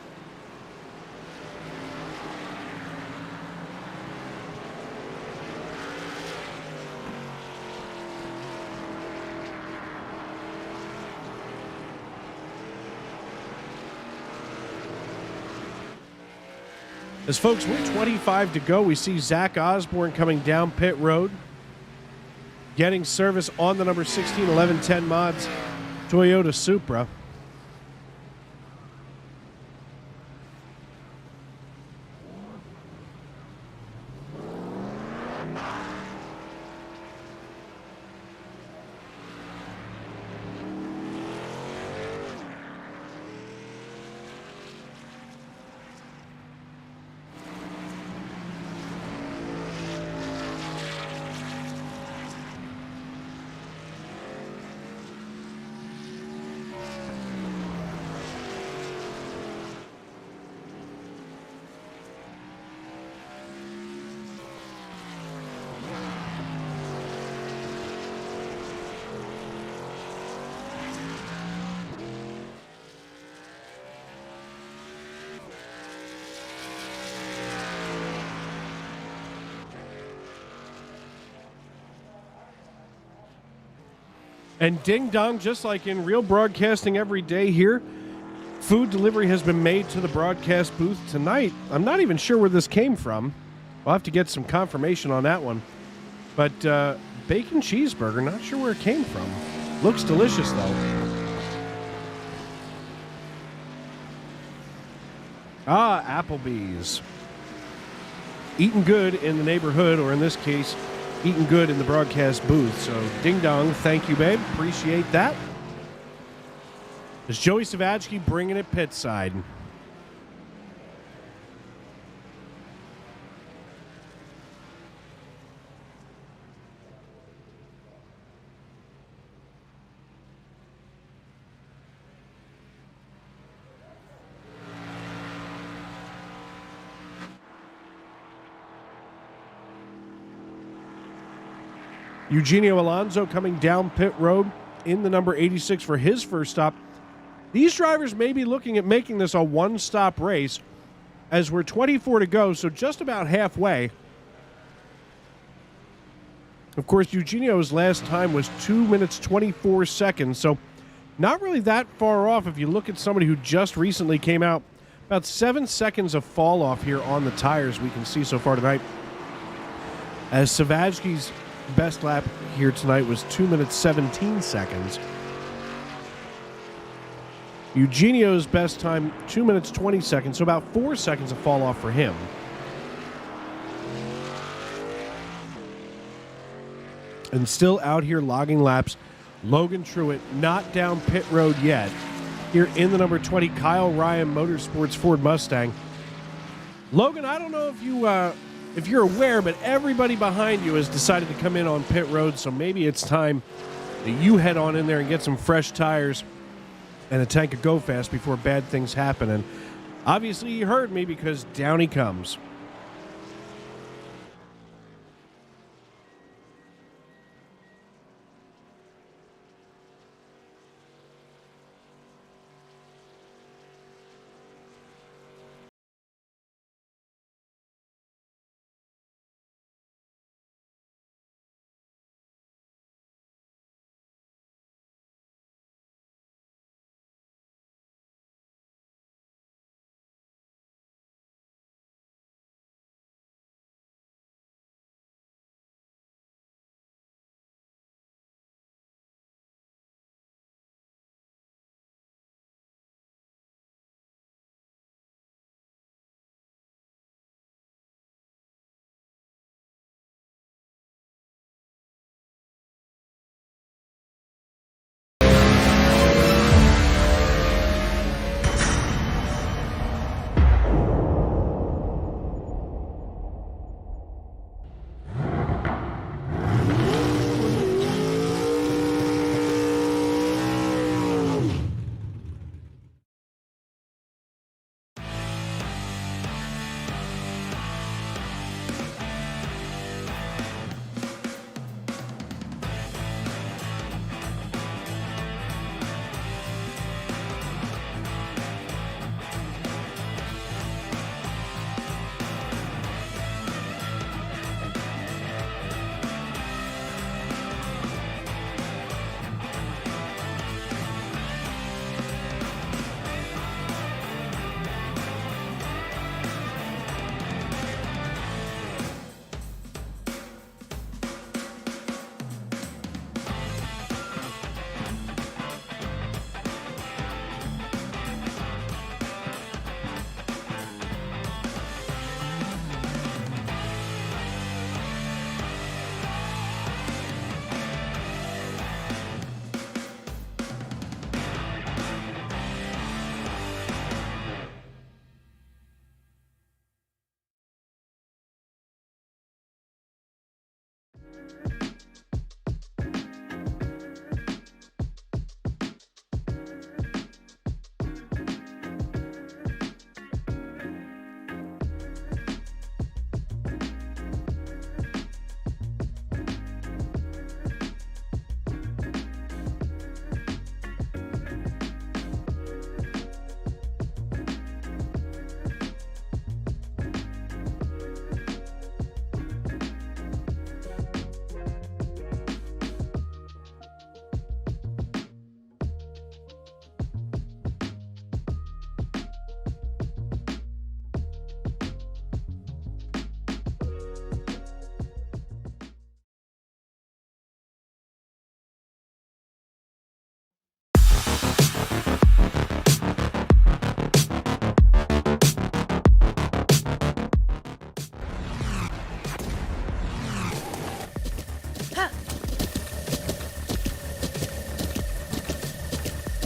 As folks, we're 25 to go. We see Zach Osborne coming down pit road, getting service on the number 16 1110 mods Toyota Supra. And ding dong, just like in real broadcasting every day here, food delivery has been made to the broadcast booth tonight. I'm not even sure where this came from. I'll have to get some confirmation on that one. But bacon cheeseburger, not sure where it came from. Looks delicious, though. Applebee's. Eating good in the neighborhood, or in this case, eating good in the broadcast booth. So, ding dong, thank you, babe. Appreciate that. There's Joey Savachki bringing it pit side. Eugenio Alonso coming down pit road in the number 86 for his first stop. These drivers may be looking at making this a one-stop race as we're 24 to go, so just about halfway. Of course, Eugenio's last time was 2 minutes 24 seconds, so not really that far off if you look at somebody who just recently came out. About 7 seconds of fall off here on the tires we can see so far tonight. As Savajski's best lap here tonight was 2 minutes 17 seconds. Eugenio's best time, 2 minutes 20 seconds, so about 4 seconds of fall off for him. And still out here logging laps, Logan Truitt not down pit road yet. Here in the number 20 Kyle Ryan Motorsports Ford Mustang. Logan, I don't know if you're aware, but everybody behind you has decided to come in on pit road, so maybe it's time that you head on in there and get some fresh tires and a tank of Go Fast before bad things happen. And obviously you heard me because down he comes.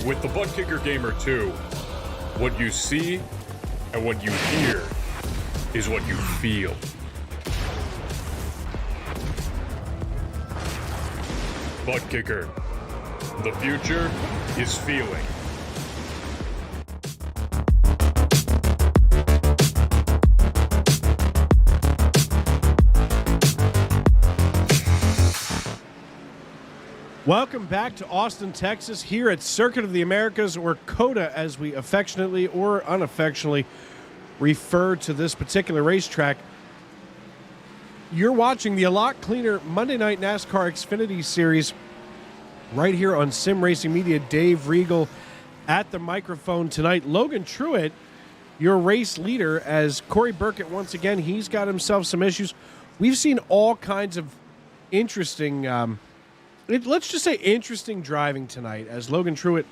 With the Butt Kicker Gamer 2, what you see and what you hear is what you feel. Butt Kicker. The future is feeling. Welcome back to Austin, Texas, here at Circuit of the Americas, or COTA, as we affectionately or unaffectionately refer to this particular racetrack. You're watching the a lot cleaner Monday Night NASCAR Xfinity Series right here on Sim Racing Media. Dave Regal at the microphone tonight. Logan Truitt, your race leader, as Corey Burkett, once again, he's got himself some issues. We've seen all kinds of interesting let's just say interesting driving tonight as Logan Truitt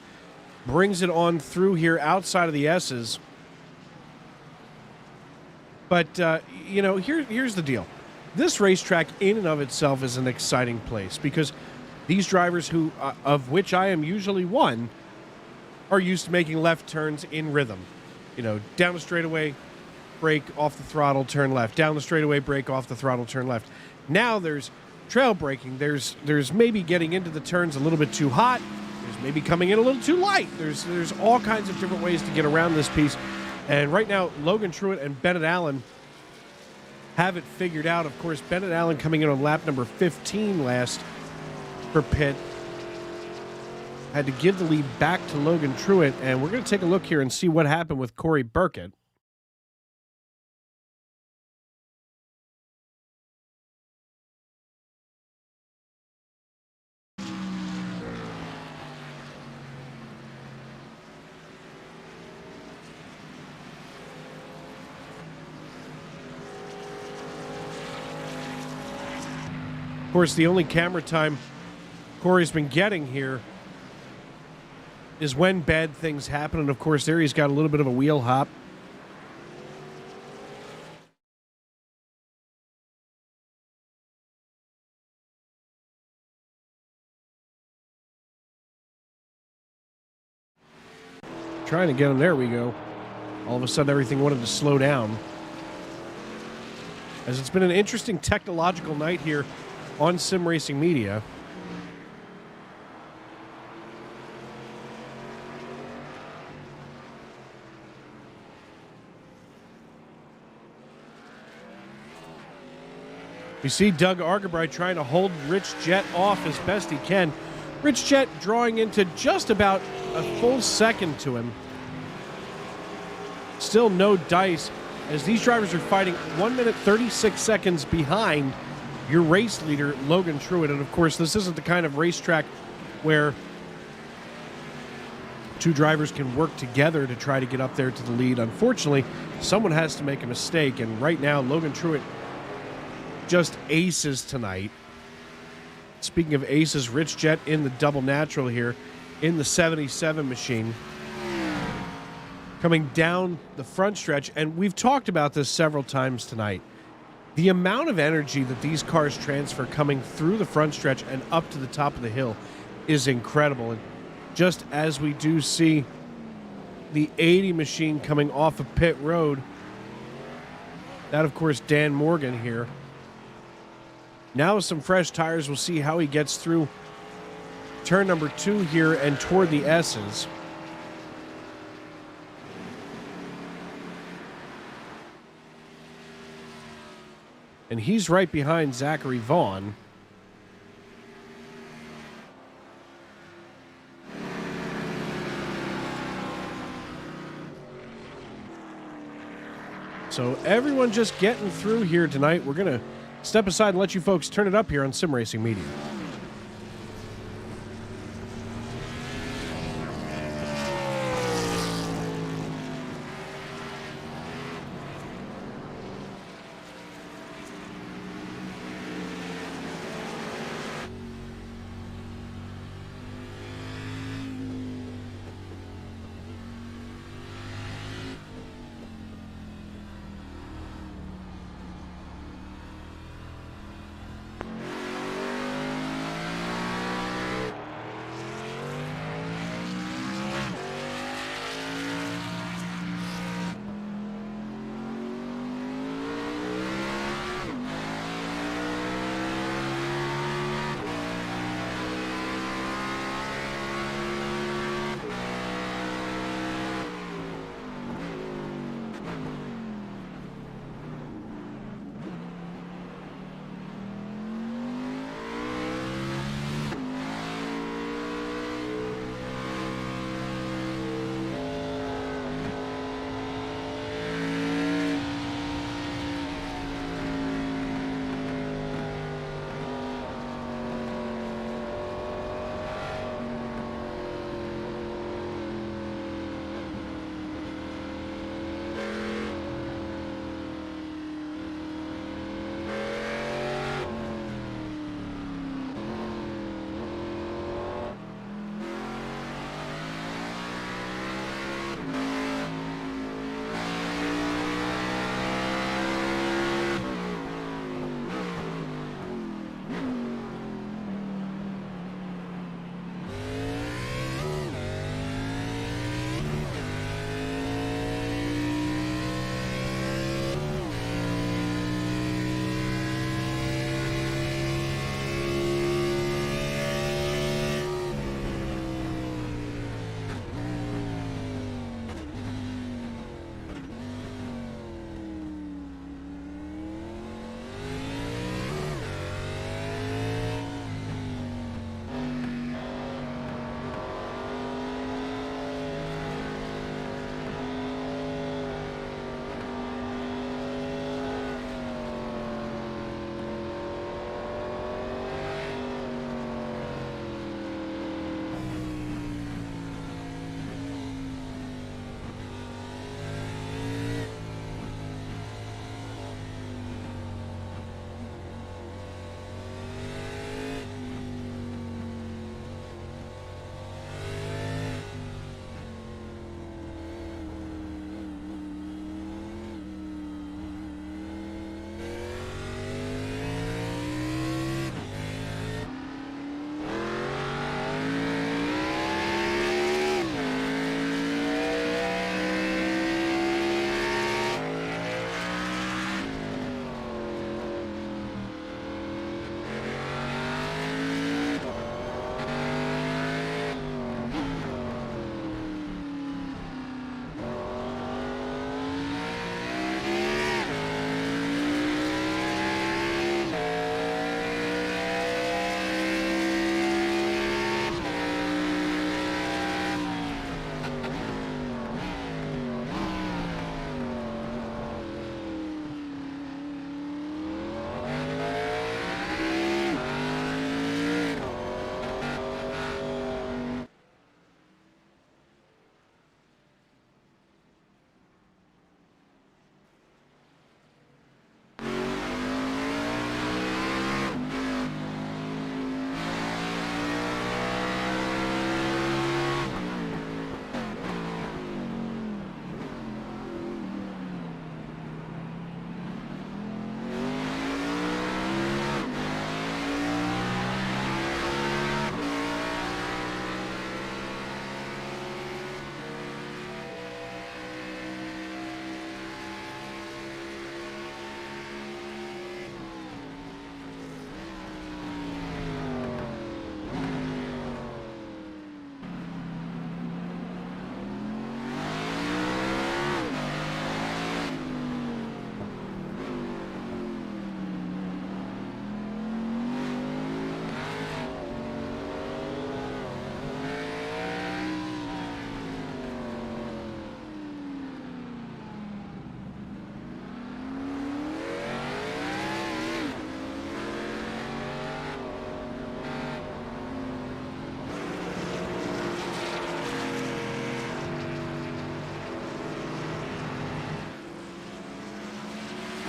brings it on through here outside of the S's. But, here's the deal. This racetrack in and of itself is an exciting place because these drivers who, of which I am usually one, are used to making left turns in rhythm. Down the straightaway, brake, off the throttle, turn left. Down the straightaway, brake, off the throttle, turn left. Now there's trail braking. There's maybe getting into the turns a little bit too hot. There's maybe coming in a little too light. There's all kinds of different ways to get around this piece. And right now, Logan Truitt and Bennett Allen have it figured out. Of course, Bennett Allen coming in on lap number 15 last for pit. Had to give the lead back to Logan Truitt. And we're going to take a look here and see what happened with Corey Burkett. Of course, the only camera time Corey's been getting here is when bad things happen. And, of course, there he's got a little bit of a wheel hop. Trying to get him. There we go. All of a sudden, everything wanted to slow down. As it's been an interesting technological night here on Sim Racing Media. You see Doug Argabright trying to hold Rich Jett off as best he can. Rich Jett drawing into just about a full second to him. Still no dice, as these drivers are fighting 1 minute 36 seconds behind your race leader, Logan Truitt. And, of course, this isn't the kind of racetrack where two drivers can work together to try to get up there to the lead. Unfortunately, someone has to make a mistake, and right now, Logan Truitt just aces tonight. Speaking of aces, Rich Jett in the double natural here in the 77 machine. Coming down the front stretch, and we've talked about this several times tonight. The amount of energy that these cars transfer coming through the front stretch and up to the top of the hill is incredible. And just as we do see the 80 machine coming off of pit road, that, of course, Dan Morgan here. Now with some fresh tires, we'll see how he gets through turn number 2 here and toward the S's. And he's right behind Zachary Vaughn. So everyone just getting through here tonight. We're going to step aside and let you folks turn it up here on Sim Racing Media.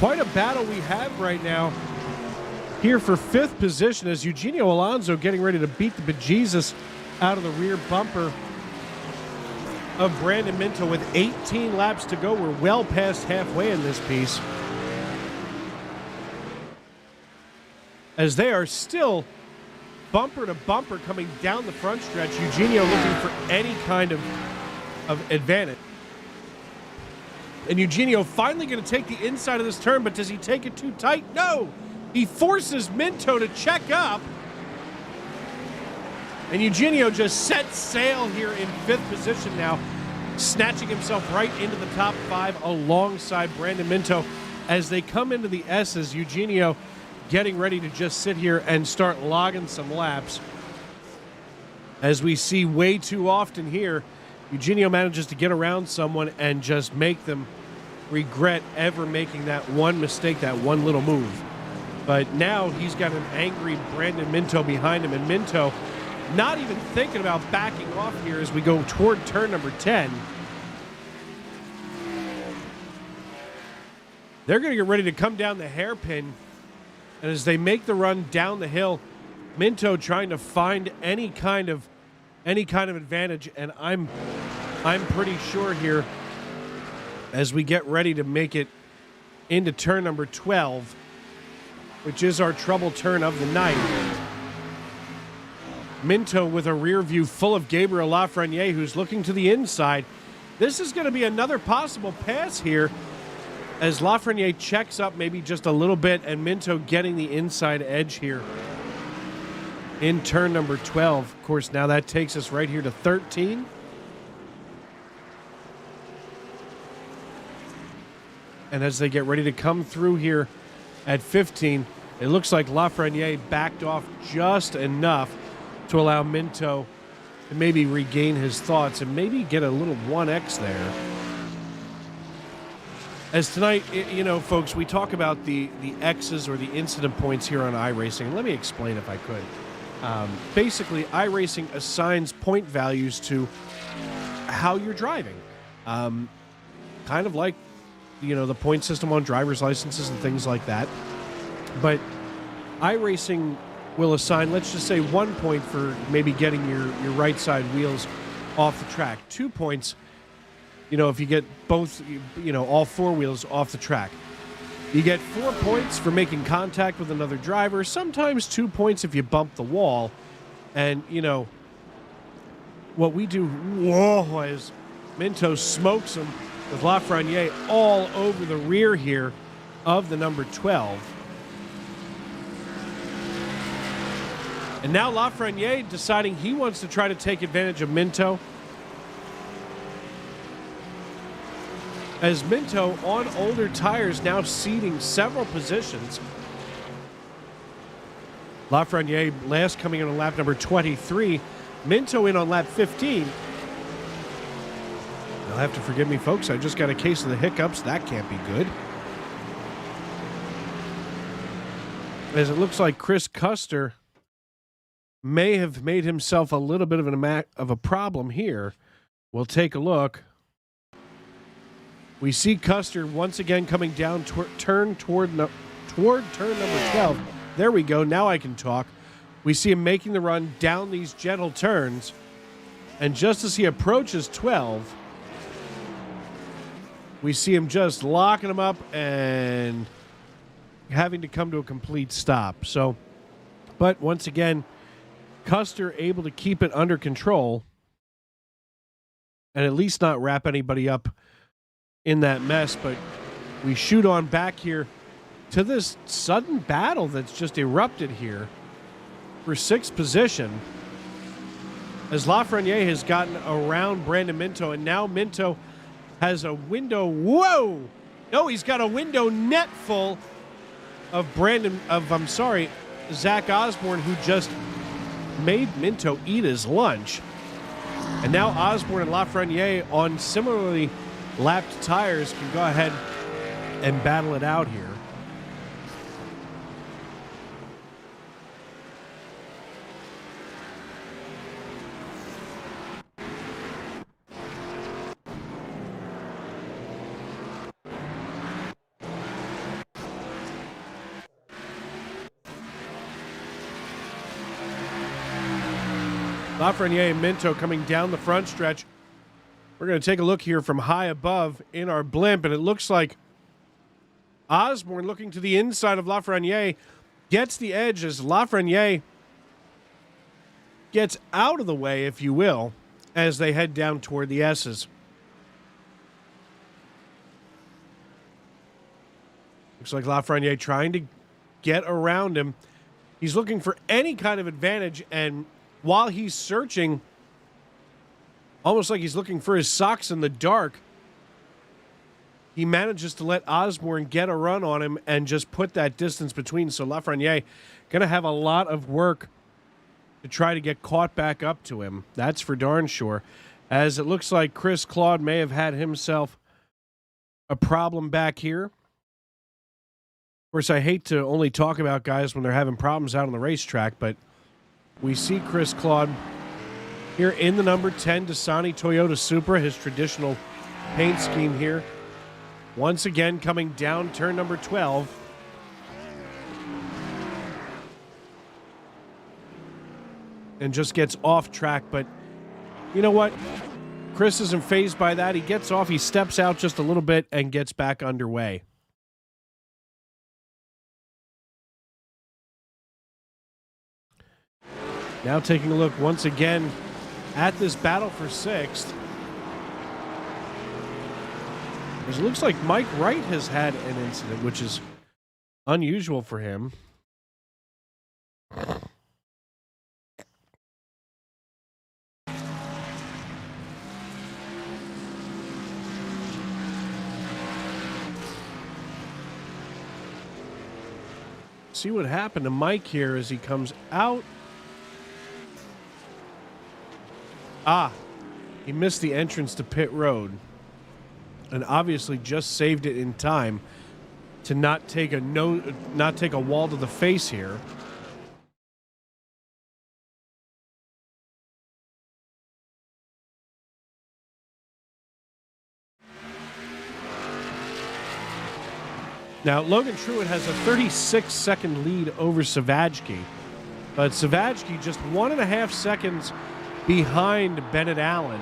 quite a battle we have right now here for 5th position as Eugenio Alonso getting ready to beat the bejesus out of the rear bumper of Brandon Minto with 18 laps to go. We're well past halfway in this piece, as they are still bumper to bumper coming down the front stretch. Eugenio looking for any kind of advantage. And Eugenio finally going to take the inside of this turn, but does he take it too tight? No! He forces Minto to check up. And Eugenio just sets sail here in 5th position now, snatching himself right into the top 5 alongside Brandon Minto. As they come into the S's, Eugenio getting ready to just sit here and start logging some laps. As we see way too often here, Eugenio manages to get around someone and just make them regret ever making that one mistake, that one little move. But now he's got an angry Brandon Minto behind him, and Minto not even thinking about backing off here as we go toward turn number 10. They're going to get ready to come down the hairpin, and as they make the run down the hill, Minto trying to find any kind of advantage, and I'm pretty sure here as we get ready to make it into turn number 12, which is our trouble turn of the night. Minto with a rear view full of Gabriel Lafreniere, who's looking to the inside. This is going to be another possible pass here as Lafreniere checks up maybe just a little bit, and Minto getting the inside edge here in turn number 12. Of course, now that takes us right here to 13. And as they get ready to come through here at 15, it looks like Lafreniere backed off just enough to allow Minto to maybe regain his thoughts and maybe get a little 1X there. As tonight, you know, folks, we talk about the X's or the incident points here on iRacing. Let me explain if I could. Basically, iRacing assigns point values to how you're driving. Kind of like, you know, the point system on driver's licenses and things like that. But iRacing will assign, let's just say, 1 point for maybe getting your right side wheels off the track. 2 points, you know, if you get both, you know, all 4 wheels off the track. You get 4 points for making contact with another driver, sometimes 2 points if you bump the wall. And, you know, what we do, whoa, as Minto smokes him with Lafreniere all over the rear here of the number 12. And now Lafreniere deciding he wants to try to take advantage of Minto. As Minto on older tires now ceding several positions. Lafreniere last coming in on lap number 23. Minto in on lap 15. You'll have to forgive me, folks. I just got a case of the hiccups. That can't be good. As it looks like Chris Custer may have made himself a little bit of a problem here. We'll take a look. We see Custer once again coming down toward turn number 12. There we go. Now I can talk. We see him making the run down these gentle turns. And just as he approaches 12, we see him just locking him up and having to come to a complete stop. So, but once again, Custer able to keep it under control and at least not wrap anybody up in that mess. But we shoot on back here to this sudden battle that's just erupted here for 6th position, as Lafreniere has gotten around Brandon Minto, and now Minto has a window. Whoa! No, he's got a window net full of Zach Osborne, who just made Minto eat his lunch. And now Osborne and Lafreniere on similarly lapped tires can go ahead and battle it out here. Lafreniere and Minto coming down the front stretch. We're going to take a look here from high above in our blimp, and it looks like Osborne, looking to the inside of Lafreniere, gets the edge as Lafreniere gets out of the way, if you will, as they head down toward the S's. Looks like Lafreniere trying to get around him. He's looking for any kind of advantage, and while he's searching, almost like he's looking for his socks in the dark, he manages to let Osborne get a run on him and just put that distance between. So Lafreniere going to have a lot of work to try to get caught back up to him. That's for darn sure. As it looks like Chris Claude may have had himself a problem back here. Of course, I hate to only talk about guys when they're having problems out on the racetrack, but we see Chris Claude here in the number 10 Dasani Toyota Supra, his traditional paint scheme here. Once again, coming down turn number 12. And just gets off track, but you know what? Chris isn't fazed by that. He gets off, he steps out just a little bit and gets back underway. Now taking a look once again at this battle for sixth. It looks like Mike Wright has had an incident, which is unusual for him. See what happened to Mike here as he comes out. He missed the entrance to pit road and obviously just saved it in time to not take a wall to the face here. Now, Logan Truitt has a 36-second lead over Savajki, but Savajki just 1.5 seconds behind Bennett Allen.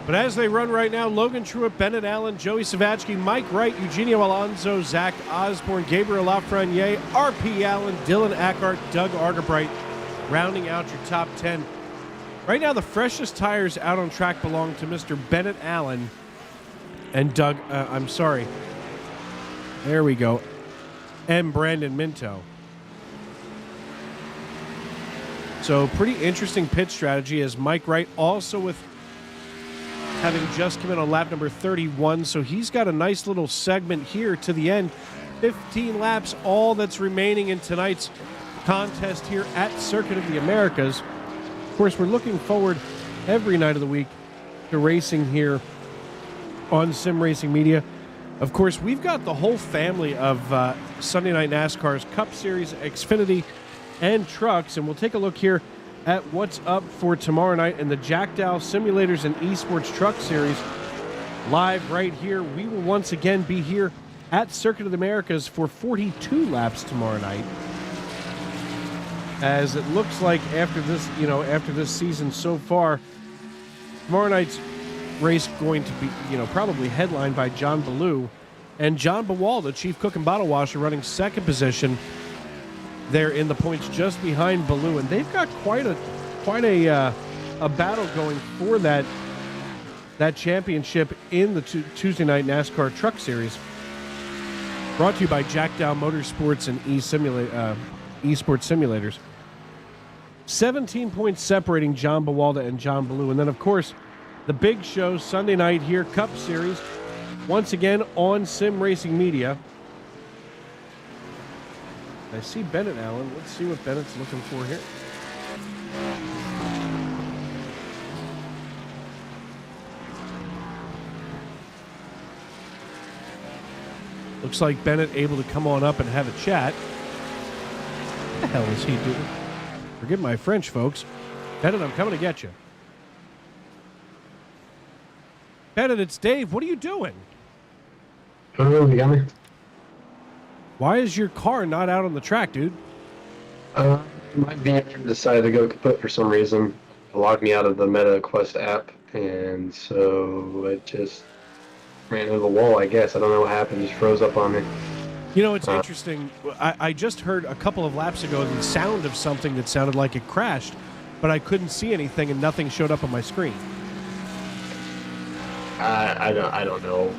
But as they run right now, Logan Truitt, Bennett Allen, Joey Savajki, Mike Wright, Eugenio Alonso, Zach Osborne, Gabriel Lafreniere, RP Allen, Dylan Eckhart, Doug Argerbright, rounding out your top 10. Right now, the freshest tires out on track belong to Mr. Bennett Allen and There we go. And Brandon Minto. So pretty interesting pit strategy as Mike Wright also with having just come in on lap number 31. So he's got a nice little segment here to the end. 15 laps, all that's remaining in tonight's contest here at Circuit of the Americas. Of course, we're looking forward every night of the week to racing here on Sim Racing Media. Of course, we've got the whole family of Sunday Night NASCAR's Cup Series, Xfinity, and trucks, and we'll take a look here at what's up for tomorrow night in the Jack Dow Simulators and Esports Truck Series. Live right here, we will once again be here at Circuit of the Americas for 42 laps tomorrow night. As it looks like after this season so far, tomorrow night's race going to be, probably headlined by John Ballou and John Bawalda, Chief Cook and Bottle Washer, running second position there in the points just behind Ballou, and they've got quite a battle going for that championship in the Tuesday Night NASCAR Truck Series. Brought to you by Jack Dow Motorsports and Esports Simulators. 17 points separating John Bawalda and John Ballou. And then, of course, the big show Sunday night here, Cup Series, once again on Sim Racing Media. I see Bennett Allen. Let's see what Bennett's looking for here. Looks like Bennett able to come on up and have a chat. What the hell is he doing? Forgive my French, folks. Bennett, I'm coming to get you. Bennett, it's Dave. What are you doing? Oh, you got me? Why is your car not out on the track, dude? My VM decided to go kaput for some reason. It logged me out of the Meta Quest app, and so it just ran into the wall, I guess. I don't know what happened. It just froze up on me. You know, it's interesting. I just heard a couple of laps ago the sound of something that sounded like it crashed, but I couldn't see anything and nothing showed up on my screen. I don't know.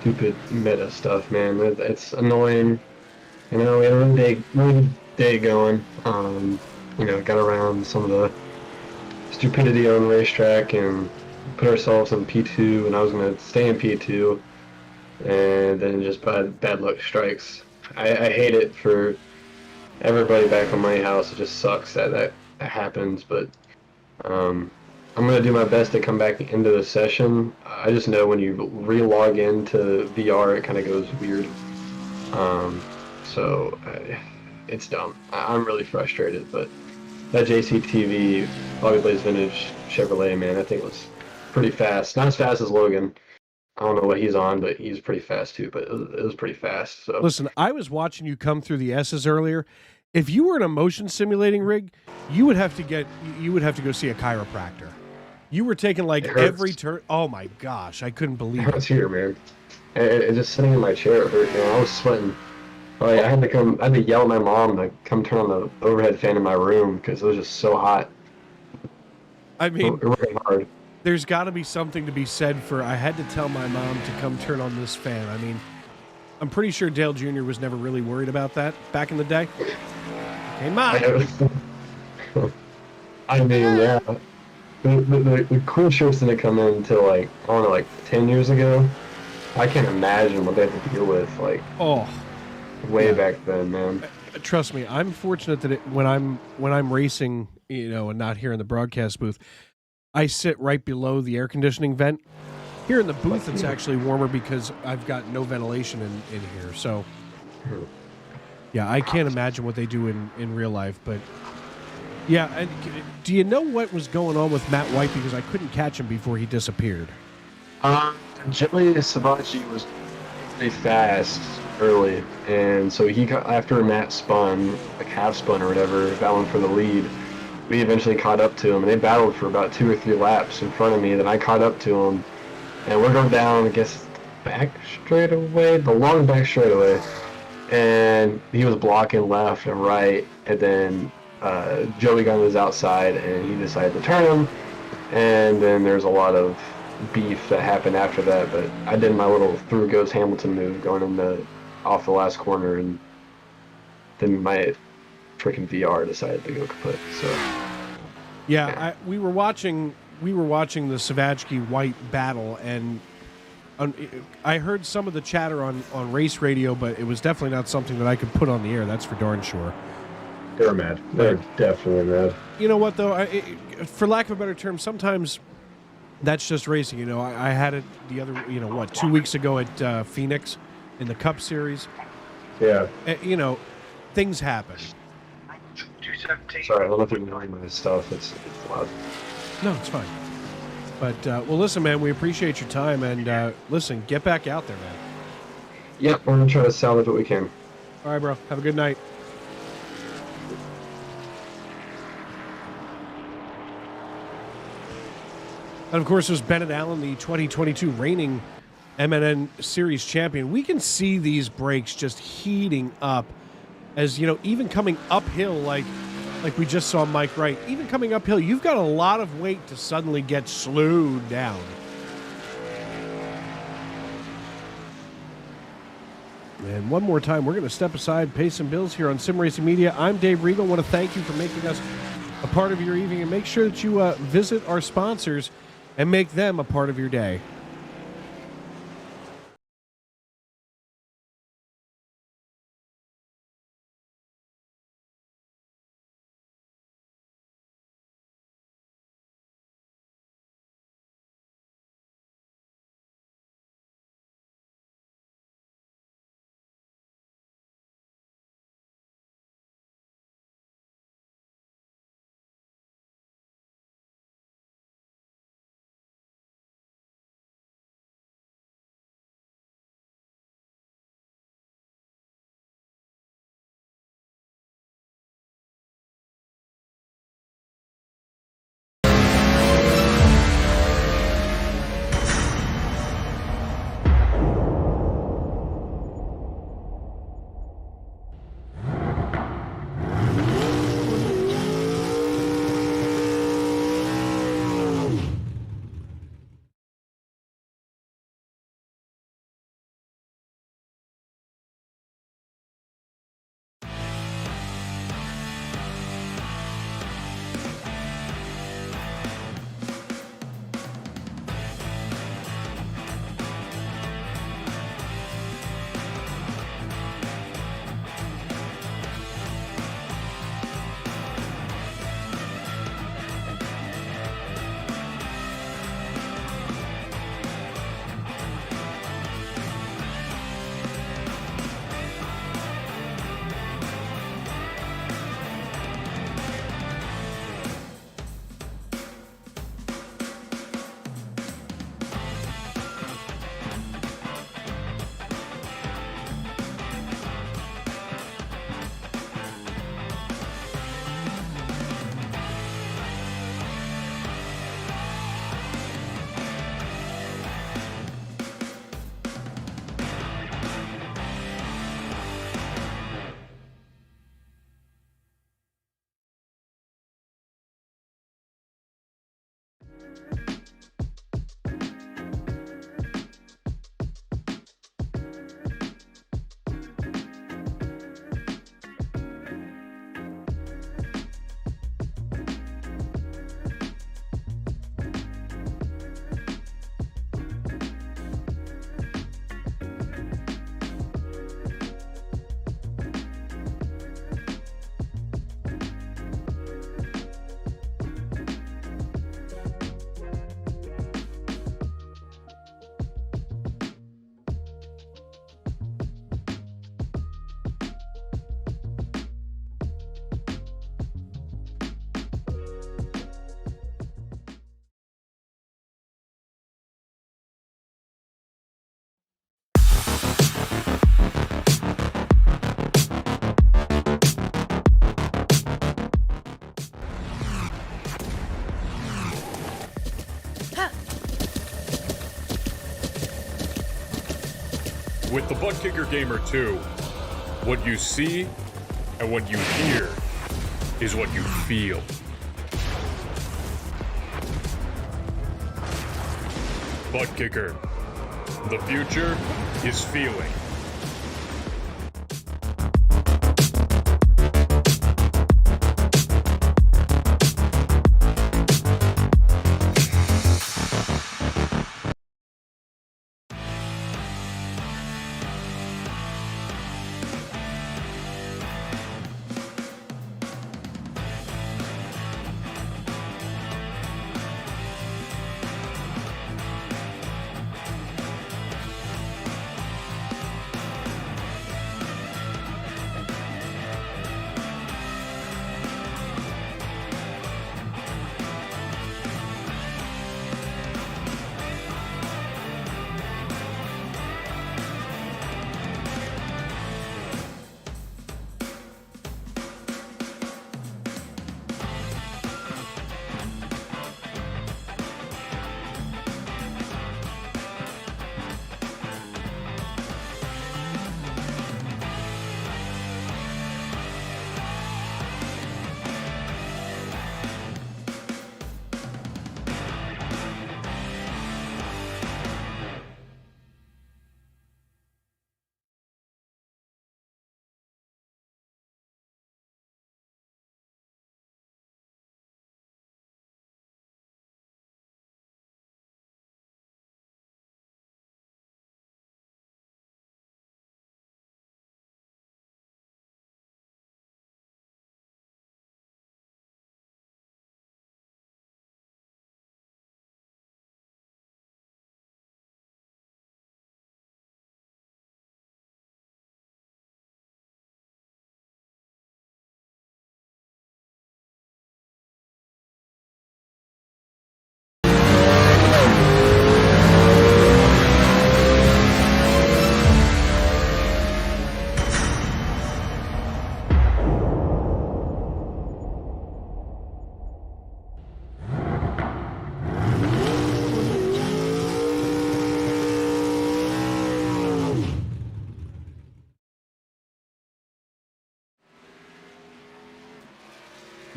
Stupid Meta stuff, man. It's annoying. You know, we had a really good day going. Got around some of the stupidity on the racetrack and put ourselves in P2, and I was going to stay in P2, and then just bad luck strikes. I hate it for everybody back on my house. It just sucks that happens, but I'm going to do my best to come back into the session. I just know when you re-log into VR, it kind of goes weird. It's dumb. I'm really frustrated, but that JCTV Bobby Blaze Vintage Chevrolet, man, I think it was pretty fast. Not as fast as Logan. I don't know what he's on, but he's pretty fast too, but it was pretty fast. So Listen, I was watching you come through the S's earlier. If you were in a motion simulating rig, you would have to go see a chiropractor. You were taking like every turn. Oh my gosh, I couldn't believe it. It's here, man. And just sitting in my chair, it hurt. I was sweating. Like, I had to yell at my mom to come turn on the overhead fan in my room because it was just so hot. I mean, it worked hard. There's got to be something to be said for I had to tell my mom to come turn on this fan. I mean, I'm pretty sure Dale Jr. was never really worried about that back in the day. Okay, Mom. I mean, yeah. The cool shirts didn't come in until, like, I don't know, like 10 years ago. I can't imagine what they had to deal with, like, way back then, man. Trust me, I'm fortunate that when I'm racing, and not here in the broadcast booth, I sit right below the air conditioning vent. Here in the booth, it's actually warmer because I've got no ventilation in here. So, yeah, I can't imagine what they do in real life. But, yeah, and do you know what was going on with Matt White? Because I couldn't catch him before he disappeared. Joey Savacci was pretty fast early, and so he got, after Matt spun, like half spun or whatever, battling for the lead, we eventually caught up to him, and they battled for about 2 or 3 laps in front of me. Then I caught up to him, and we're going down, I guess, back straightaway, the long back straightaway, and he was blocking left and right, and then Joey got on his outside, and he decided to turn him, and then there's a lot of beef that happened after that, but I did my little through goes Hamilton move going off the last corner, and then my freaking VR decided to go kaput. So yeah. We were watching the Savacki White battle, and I heard some of the chatter on race radio, but it was definitely not something that I could put on the air. That's for darn sure. They're mad. They're definitely mad. You know what, though? For lack of a better term, sometimes that's just racing. I had it the other, 2 weeks ago at Phoenix in the Cup Series. Yeah. Things happen. Sorry, I don't know if you can hear my stuff. It's loud. No, it's fine. But, well, listen, man, we appreciate your time. And, listen, get back out there, man. Yep, we're going to try to salvage what we can. All right, bro. Have a good night. And, of course, there's Bennett Allen, the 2022 reigning MNN Series champion. We can see these brakes just heating up as, even coming uphill like we just saw Mike Wright. Even coming uphill, you've got a lot of weight to suddenly get slowed down. And one more time, we're going to step aside, pay some bills here on Sim Racing Media. I'm Dave Regal. I want to thank you for making us a part of your evening, and make sure that you visit our sponsors and make them a part of your day. With the Butt Kicker Gamer 2, what you see and what you hear is what you feel. Butt Kicker. The future is feeling.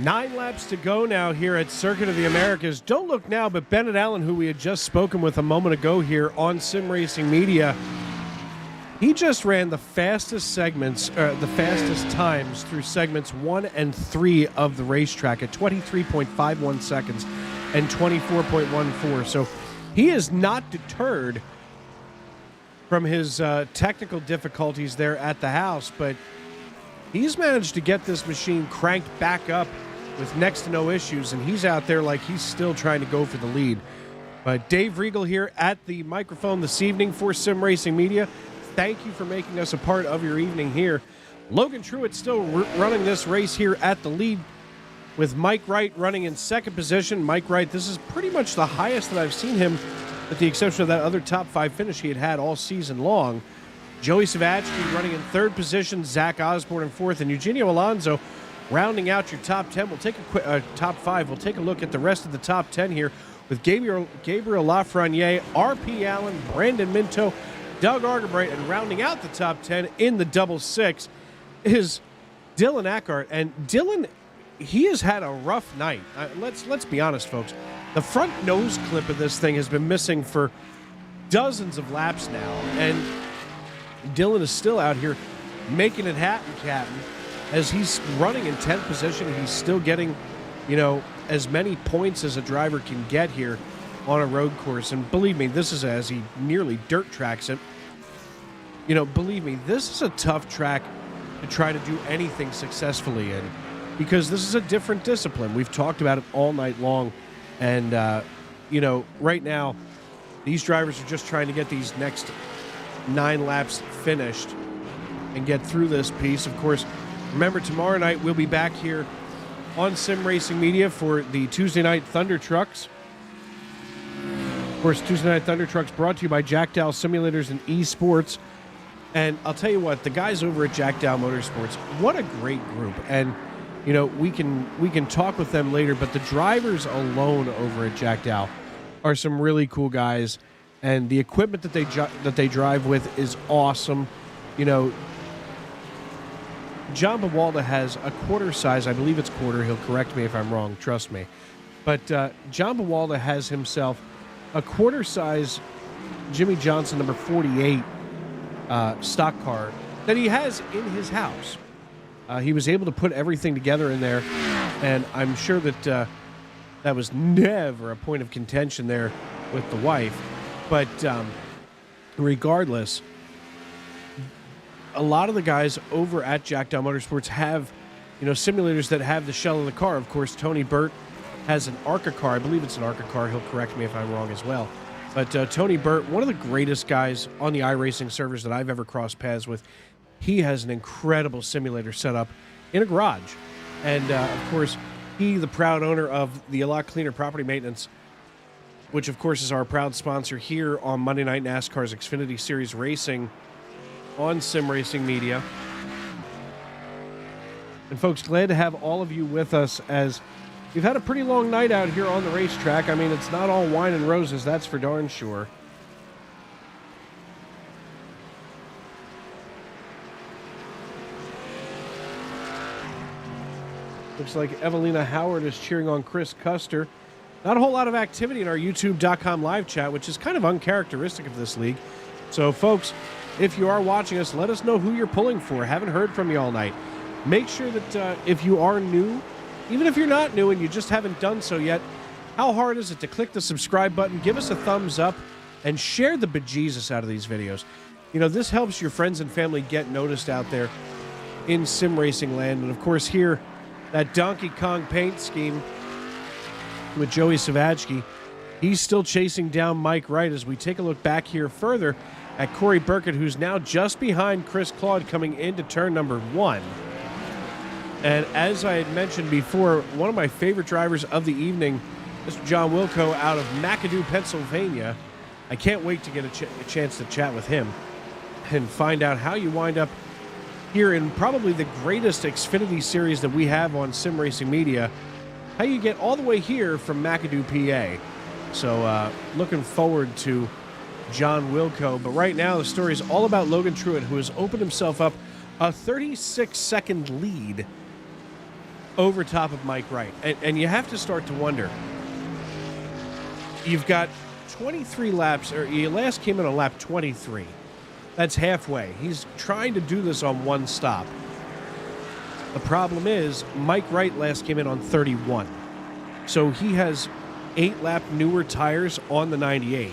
Nine laps to go now here at Circuit of the Americas. Don't look now, but Bennett Allen, who we had just spoken with a moment ago here on Sim Racing Media, he just ran the fastest segments, the fastest times through segments 1 and 3 of the racetrack at 23.51 seconds and 24.14. So he is not deterred from his technical difficulties there at the house, but he's managed to get this machine cranked back up with next to no issues, and he's out there like he's still trying to go for the lead. But Dave Riegel here at the microphone this evening for Sim Racing Media. Thank you for making us a part of your evening here. Logan Truitt still running this race here at the lead with Mike Wright running in second position. Mike Wright, this is pretty much the highest that I've seen him, with the exception of that other top 5 finish he had all season long. Joey Savachny running in third position, Zach Osborne in fourth, and Eugenio Alonso rounding out your top 10. We'll take a top 5. We'll take a look at the rest of the top 10 here with Gabriel Lafreniere, R.P. Allen, Brandon Minto, Doug Argabright, and rounding out the top 10 in the double six is Dylan Eckhart. And Dylan, he has had a rough night. Let's be honest, folks. The front nose clip of this thing has been missing for dozens of laps now, and Dylan is still out here making it happen, Captain. As he's running in 10th position, he's still getting, as many points as a driver can get here on a road course. And believe me, this is as he nearly dirt tracks it. Believe me, this is a tough track to try to do anything successfully in, because this is a different discipline. We've talked about it all night long. And, right now, these drivers are just trying to get these next 9 laps finished and get through this piece. Of course, remember, tomorrow night we'll be back here on Sim Racing Media for the Tuesday Night Thunder Trucks. Of course, Tuesday Night Thunder Trucks brought to you by Jack Dow Simulators and Esports. And I'll tell you what, the guys over at Jack Dow Motorsports, what a great group. And, we can talk with them later, but the drivers alone over at Jack Dow are some really cool guys. and the equipment that they drive with is awesome. You know, John Bawalda has a quarter size, I believe it's quarter, he'll correct me if I'm wrong, trust me. But John Bawalda has himself a quarter size Jimmy Johnson number 48 stock car that he has in his house. He was able to put everything together in there, and I'm sure that that was never a point of contention there with the wife. But regardless, a lot of the guys over at Jack Down Motorsports have, you know, simulators that have the shell of the car. Of course, Tony Burt has an ARCA car. I believe it's an ARCA car. He'll correct me if I'm wrong as well. But Tony Burt, one of the greatest guys on the iRacing servers that I've ever crossed paths with, he has an incredible simulator set up in a garage. And, of course, he, the proud owner of the A Lot Cleaner Property Maintenance, which, of course, is our proud sponsor here on Monday Night NASCAR's Xfinity Series Racing on Sim Racing Media. And, folks, glad to have all of you with us as we've had a pretty long night out here on the racetrack. I mean, it's not all wine and roses, that's for darn sure. Looks like Evelina Howard is cheering on Chris Custer. Not a whole lot of activity in our YouTube.com live chat, which is kind of uncharacteristic of this league. So, folks, if you are watching us, let us know who you're pulling for. Haven't heard from you all night. Make sure that if you are new, even if you're not new and you just haven't done so yet, how hard is it to click the subscribe button, give us a thumbs up, and share the bejesus out of these videos. You know, this helps your friends and family get noticed out there in sim racing land. And, of course, here, that Donkey Kong paint scheme with Joey Savachki, he's still chasing down Mike Wright as we take a look back here further at Corey Burkett, who's now just behind Chris Claude coming into turn number 1. And as I had mentioned before, one of my favorite drivers of the evening, Mr. John Wilco out of McAdoo, Pennsylvania. I can't wait to get a chance to chat with him and find out how you wind up here in probably the greatest Xfinity series that we have on Sim Racing Media, how you get all the way here from McAdoo, PA. So looking forward to John Wilco. But right now the story is all about Logan Truitt, who has opened himself up a 36-second lead over top of Mike Wright. And you have to start to wonder. You've got 23 laps, or you last came in on lap 23. That's halfway. He's trying to do this on one stop. The problem is, Mike Wright last came in on 31. So he has 8-lap newer tires on the 98.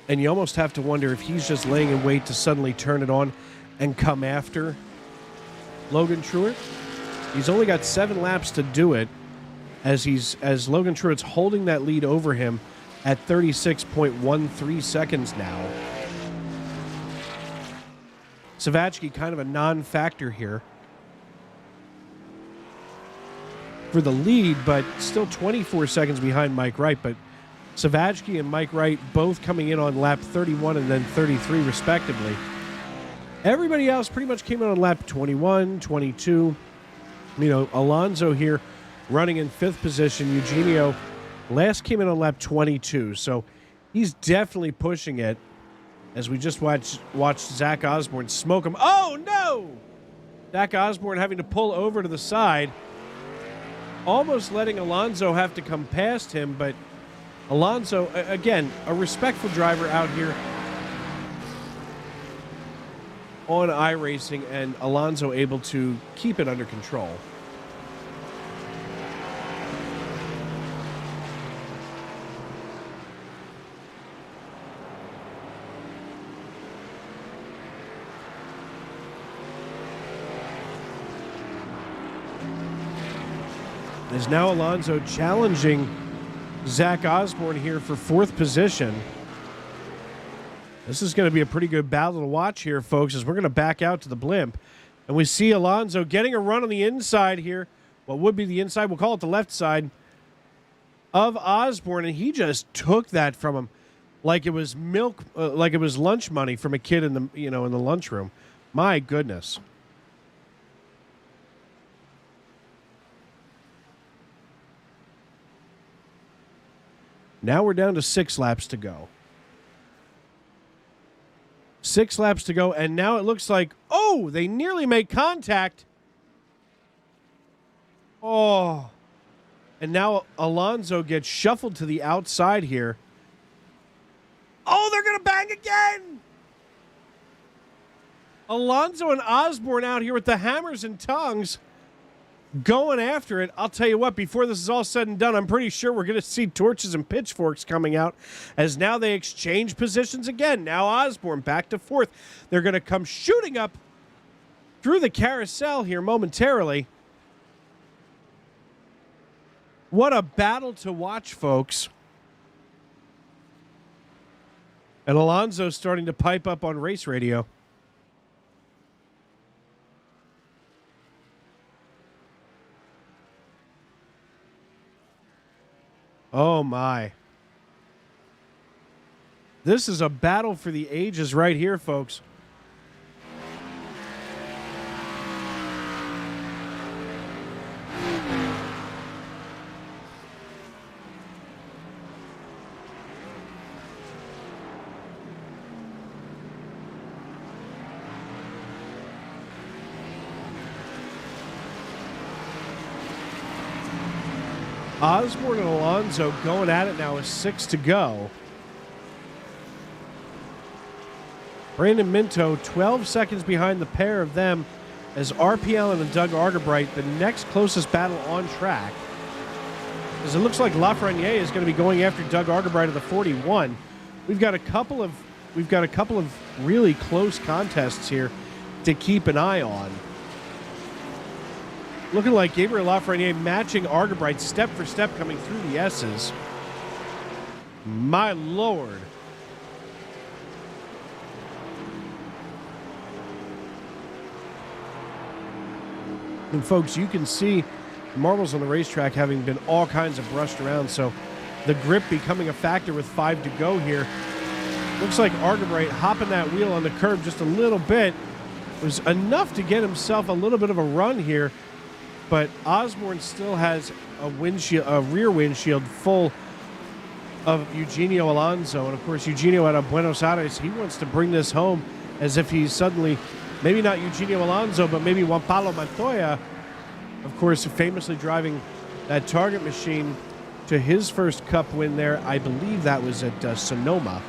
And you almost have to wonder if he's just laying in wait to suddenly turn it on and come after Logan Truitt. He's only got 7 laps to do it as Logan Truitt's holding that lead over him at 36.13 seconds now. Savachki kind of a non-factor here for the lead, but still 24 seconds behind Mike Wright. But Savachki and Mike Wright both coming in on lap 31 and then 33 respectively. Everybody else pretty much came in on lap 21, 22. You know, Alonso here running in 5th position. Eugenio last came in on lap 22. So he's definitely pushing it as we just watched Zach Osborne smoke him. Oh, no! Zach Osborne having to pull over to the side, almost letting Alonso have to come past him. But Alonso, again, a respectful driver out here on iRacing, and Alonso able to keep it under control. Is now Alonso challenging Zach Osborne here for 4th position. This is going to be a pretty good battle to watch here, folks, as we're going to back out to the blimp. And we see Alonso getting a run on the inside here. What would be the inside, we'll call it the left side, of Osborne. And he just took that from him like it was like it was lunch money from a kid in the, in the lunchroom. My goodness. Now we're down to 6 laps to go. 6 laps to go, and now it looks like, oh, they nearly make contact. Oh. And now Alonso gets shuffled to the outside here. Oh, they're going to bang again. Alonso and Osborne out here with the hammers and tongs going after it. I'll tell you what, before this is all said and done, I'm pretty sure we're going to see torches and pitchforks coming out as now they exchange positions again. Now Osborne back to 4th. They're going to come shooting up through the carousel here momentarily. What a battle to watch, folks. And Alonso's starting to pipe up on race radio. Oh, my. This is a battle for the ages right here, folks. Osborne and Alonso going at it now with 6 to go. Brandon Minto 12 seconds behind the pair of them as RP Allen and Doug Argerbright, the next closest battle on track. As it looks like Lafreniere is going to be going after Doug Argerbright at the 41. We've got a couple of really close contests here to keep an eye on. Looking like Gabriel Lafreniere matching Argerbright step for step coming through the S's. My Lord. And folks, you can see the marbles on the racetrack having been all kinds of brushed around, so the grip becoming a factor with 5 to go here. Looks like Argerbright hopping that wheel on the curb just a little bit was enough to get himself a little bit of a run here. But Osborne still has a rear windshield full of Eugenio Alonso. And, of course, Eugenio out of Buenos Aires, he wants to bring this home as if he's suddenly, maybe not Eugenio Alonso, but maybe Juan Pablo Montoya, of course, famously driving that Target machine to his first Cup win there. I believe that was at Sonoma.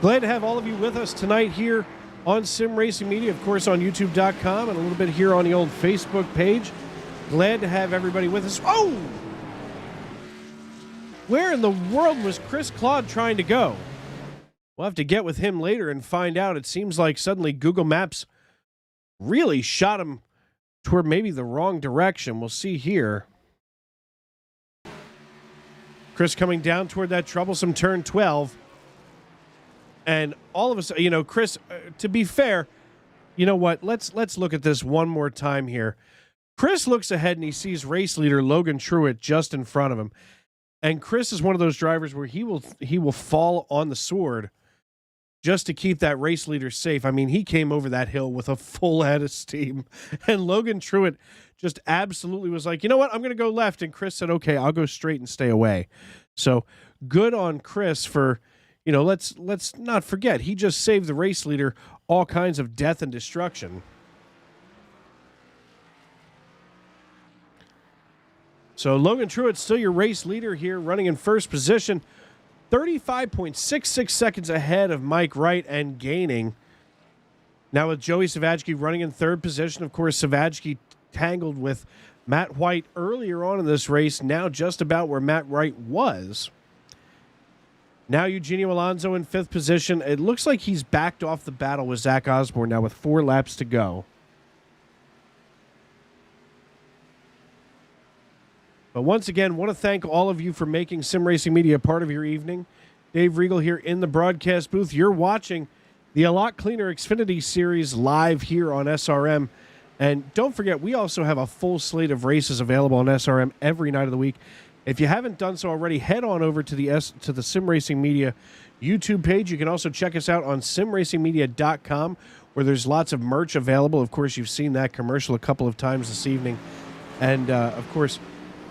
Glad to have all of you with us tonight here on Sim Racing Media, of course, on YouTube.com and a little bit here on the old Facebook page. Glad to have everybody with us. Oh! Where in the world was Chris Claude trying to go? We'll have to get with him later and find out. It seems like suddenly Google Maps really shot him toward maybe the wrong direction. We'll see here. Chris coming down toward that troublesome turn 12. And all of a sudden, Chris, to be fair, you know what? Let's look at this one more time here. Chris looks ahead and he sees race leader Logan Truitt just in front of him. And Chris is one of those drivers where he will fall on the sword just to keep that race leader safe. I mean, he came over that hill with a full head of steam. And Logan Truitt just absolutely was like, you know what? I'm going to go left. And Chris said, okay, I'll go straight and stay away. So good on Chris for... let's not forget, he just saved the race leader all kinds of death and destruction. So Logan Truitt still your race leader here, running in first position, 35.66 seconds ahead of Mike Wright and gaining. Now with Joey Savajki running in third position, of course, Savajki tangled with Matt White earlier on in this race, now just about where Matt Wright was. Now Eugenio Alonso in fifth position. It looks like he's backed off the battle with Zach Osborne now with 4 laps to go. But once again, want to thank all of you for making Sim Racing Media part of your evening. Dave Regal here in the broadcast booth. You're watching The A Lot Cleaner Xfinity Series live here on SRM. And don't forget, we also have a full slate of races available on SRM every night of the week. If you haven't done so already, head on over to the Sim Racing Media YouTube page. You can also check us out on simracingmedia.com, where there's lots of merch available. Of course, you've seen that commercial a couple of times this evening. And, of course,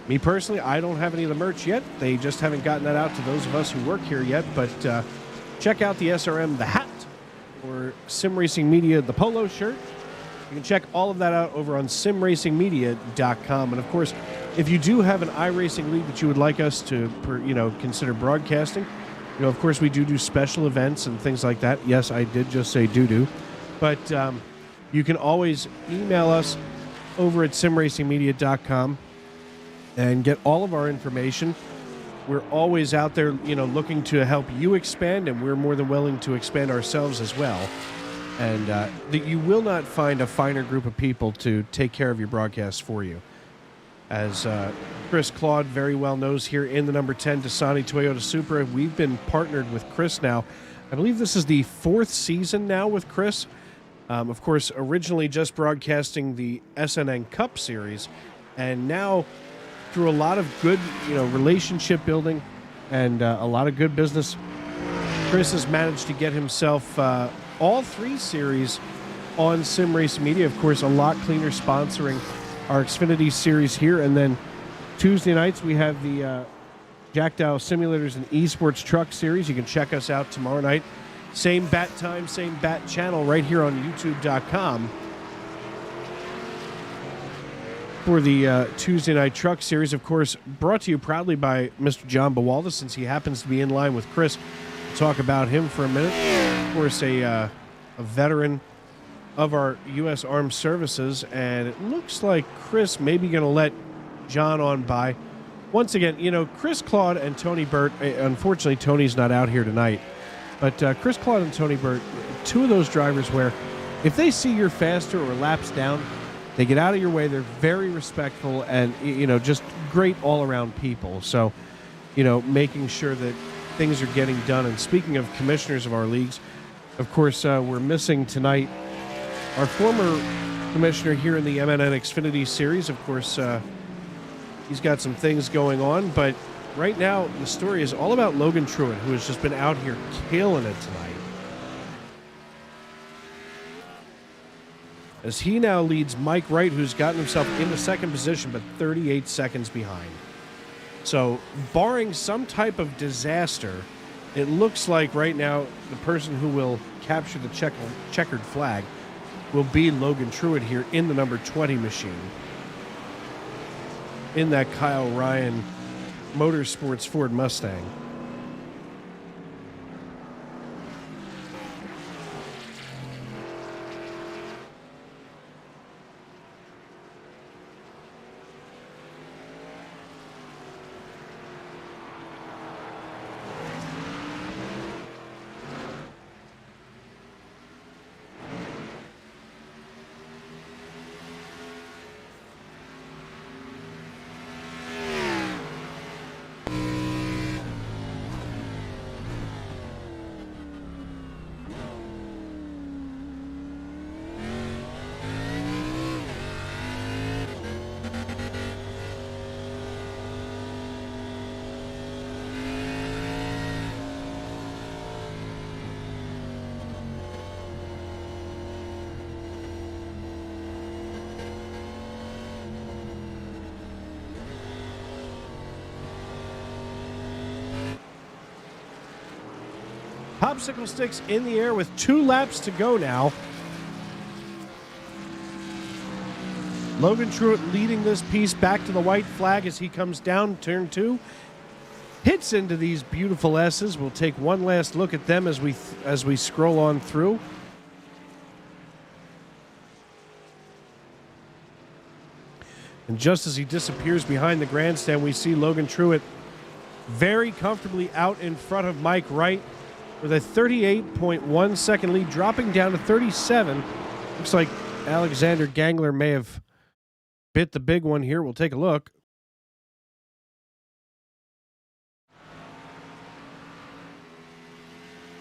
me personally, I don't have any of the merch yet. They just haven't gotten that out to those of us who work here yet. But check out the SRM, the hat, or Sim Racing Media, the polo shirt. You can check all of that out over on simracingmedia.com. And, of course, if you do have an iRacing league that you would like us to, consider broadcasting, of course, we do special events and things like that. Yes, I did just say do. But you can always email us over at simracingmedia.com and get all of our information. We're always out there, looking to help you expand, and we're more than willing to expand ourselves as well. And you will not find a finer group of people to take care of your broadcast for you. As Chris Claude very well knows, here in the number 10 Dasani Toyota Supra, we've been partnered with Chris now. I believe this is the 4th season now with Chris. Of course, originally just broadcasting the SNN Cup Series, and now through a lot of good, relationship building and a lot of good business, Chris has managed to get himself all 3 series on Sim Racing Media. Of course, A Lot Cleaner sponsoring our Xfinity series here, and then Tuesday nights we have the Jack Dow Simulators and Esports Truck Series. You can check us out tomorrow night. Same bat time, same bat channel right here on YouTube.com for the Tuesday Night Truck Series. Of course, brought to you proudly by Mr. John Bawalda, since he happens to be in line with Chris. We'll talk about him for a minute. Of course, a veteran of our U.S. Armed Services, and it looks like Chris may be going to let John on by. Once again, Chris Claude and Tony Burt, unfortunately Tony's not out here tonight, but Chris Claude and Tony Burt, 2 of those drivers where if they see you're faster or laps down, they get out of your way. They're very respectful and, just great all-around people. So, making sure that things are getting done. And speaking of commissioners of our leagues, of course, we're missing tonight our former commissioner here in the MNN Xfinity Series. Of course, he's got some things going on, but right now the story is all about Logan Truitt, who has just been out here killing it tonight, as he now leads Mike Wright, who's gotten himself into second position, but 38 seconds behind. So, barring some type of disaster, it looks like right now the person who will capture the checkered flag will be Logan Truitt here in the number 20 machine, in that Kyle Ryan Motorsports Ford Mustang. Popsicle sticks in the air with 2 laps to go now. Logan Truitt leading this piece back to the white flag as he comes down turn 2. Hits into these beautiful S's. We'll take one last look at them as we scroll on through. And just as he disappears behind the grandstand, we see Logan Truitt very comfortably out in front of Mike Wright with a 38.1 second lead, dropping down to 37. Looks like Alexander Gangler may have bit the big one here. We'll take a look.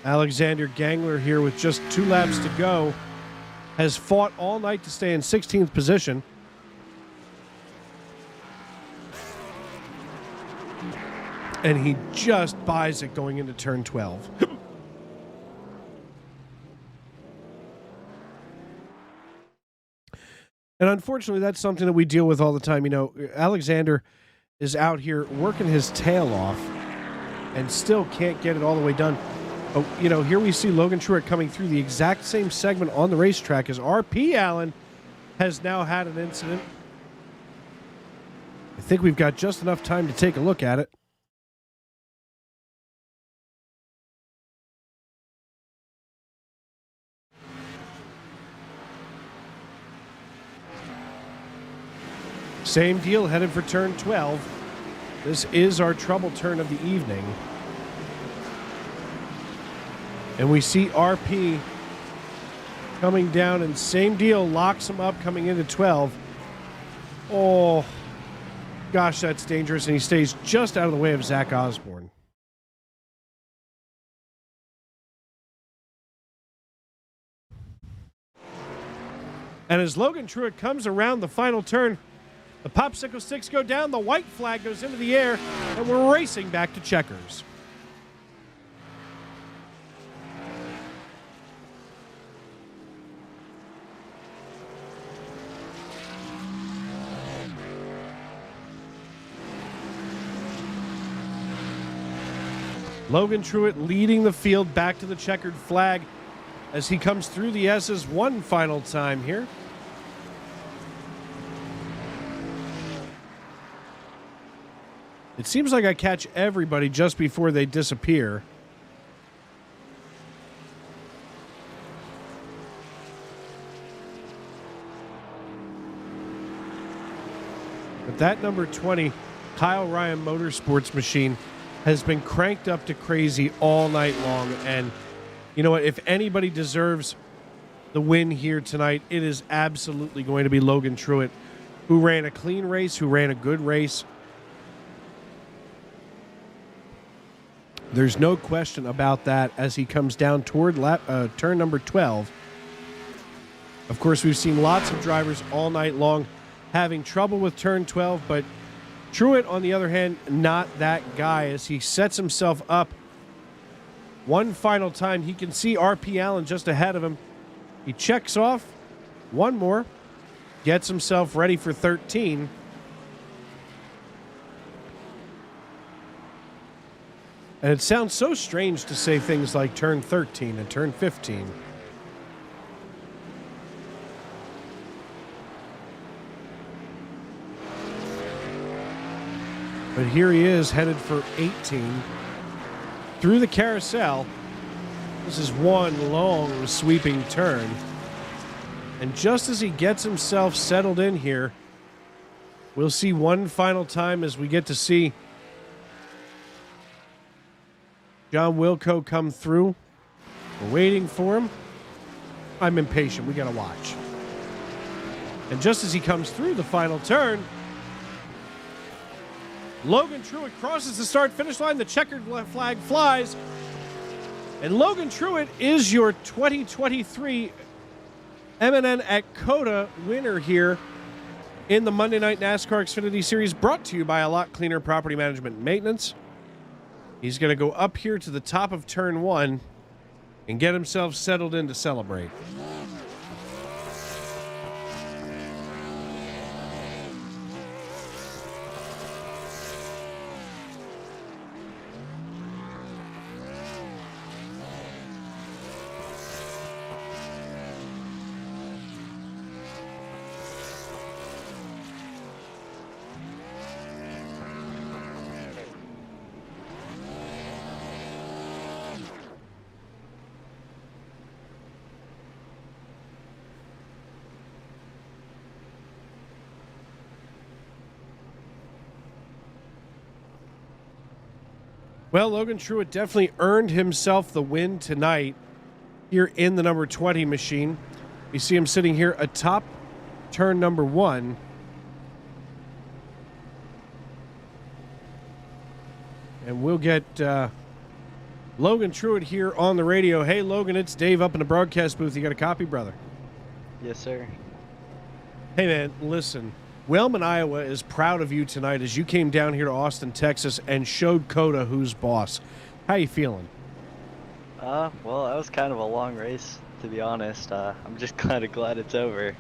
Alexander Gangler here with just 2 laps to go has fought all night to stay in 16th position. And he just buys it going into turn 12. And unfortunately, that's something that we deal with all the time. You know, Alexander is out here working his tail off and still can't get it all the way done. Oh, you know, here we see Logan Truex coming through the exact same segment on the racetrack as RP Allen has now had an incident. I think we've got just enough time to take a look at it. Same deal, headed for turn 12. This is our trouble turn of the evening. And we see RP coming down, and same deal, locks him up coming into 12. Oh, gosh, that's dangerous, and he stays just out of the way of Zach Osborne. And as Logan Truex comes around the final turn, the popsicle sticks go down, the white flag goes into the air, and we're racing back to checkers. Logan Truex leading the field back to the checkered flag as he comes through the S's one final time here. It seems like I catch everybody just before they disappear. But that number 20 Kyle Ryan Motorsports machine has been cranked up to crazy all night long. And you know what? If anybody deserves the win here tonight, it is absolutely going to be Logan Truex, who ran a clean race, who ran a good race. There's no question about that as he comes down toward turn number 12. Of course, we've seen lots of drivers all night long having trouble with turn 12, but Truex, on the other hand, not that guy as he sets himself up one final time. He can see RP Allen just ahead of him. He checks off one more, gets himself ready for 13. And it sounds so strange to say things like turn 13 and turn 15. But here he is headed for 18 through the carousel. This is one long sweeping turn. And just as he gets himself settled in here, we'll see one final time as we get to see John Wilco come through. We're waiting for him. I'm impatient. We got to watch. And just as he comes through the final turn, Logan Truex crosses the start-finish line. The checkered flag flies. And Logan Truex is your 2023 M&N at COTA winner here in the Monday Night NASCAR Xfinity Series, brought to you by A Lot Cleaner Property Management and Maintenance. He's going to go up here to the top of turn 1 and get himself settled in to celebrate. Well, Logan Truex definitely earned himself the win tonight here in the number 20 machine. You see him sitting here atop turn number 1. And we'll get Logan Truitt here on the radio. Hey, Logan, it's Dave up in the broadcast booth. You got a copy, brother? Yes, sir. Hey, man, listen. Wellman, Iowa is proud of you tonight as you came down here to Austin, Texas, and showed Coda who's boss. How you feeling? Well, that was kind of a long race, to be honest. I'm just kind of glad it's over.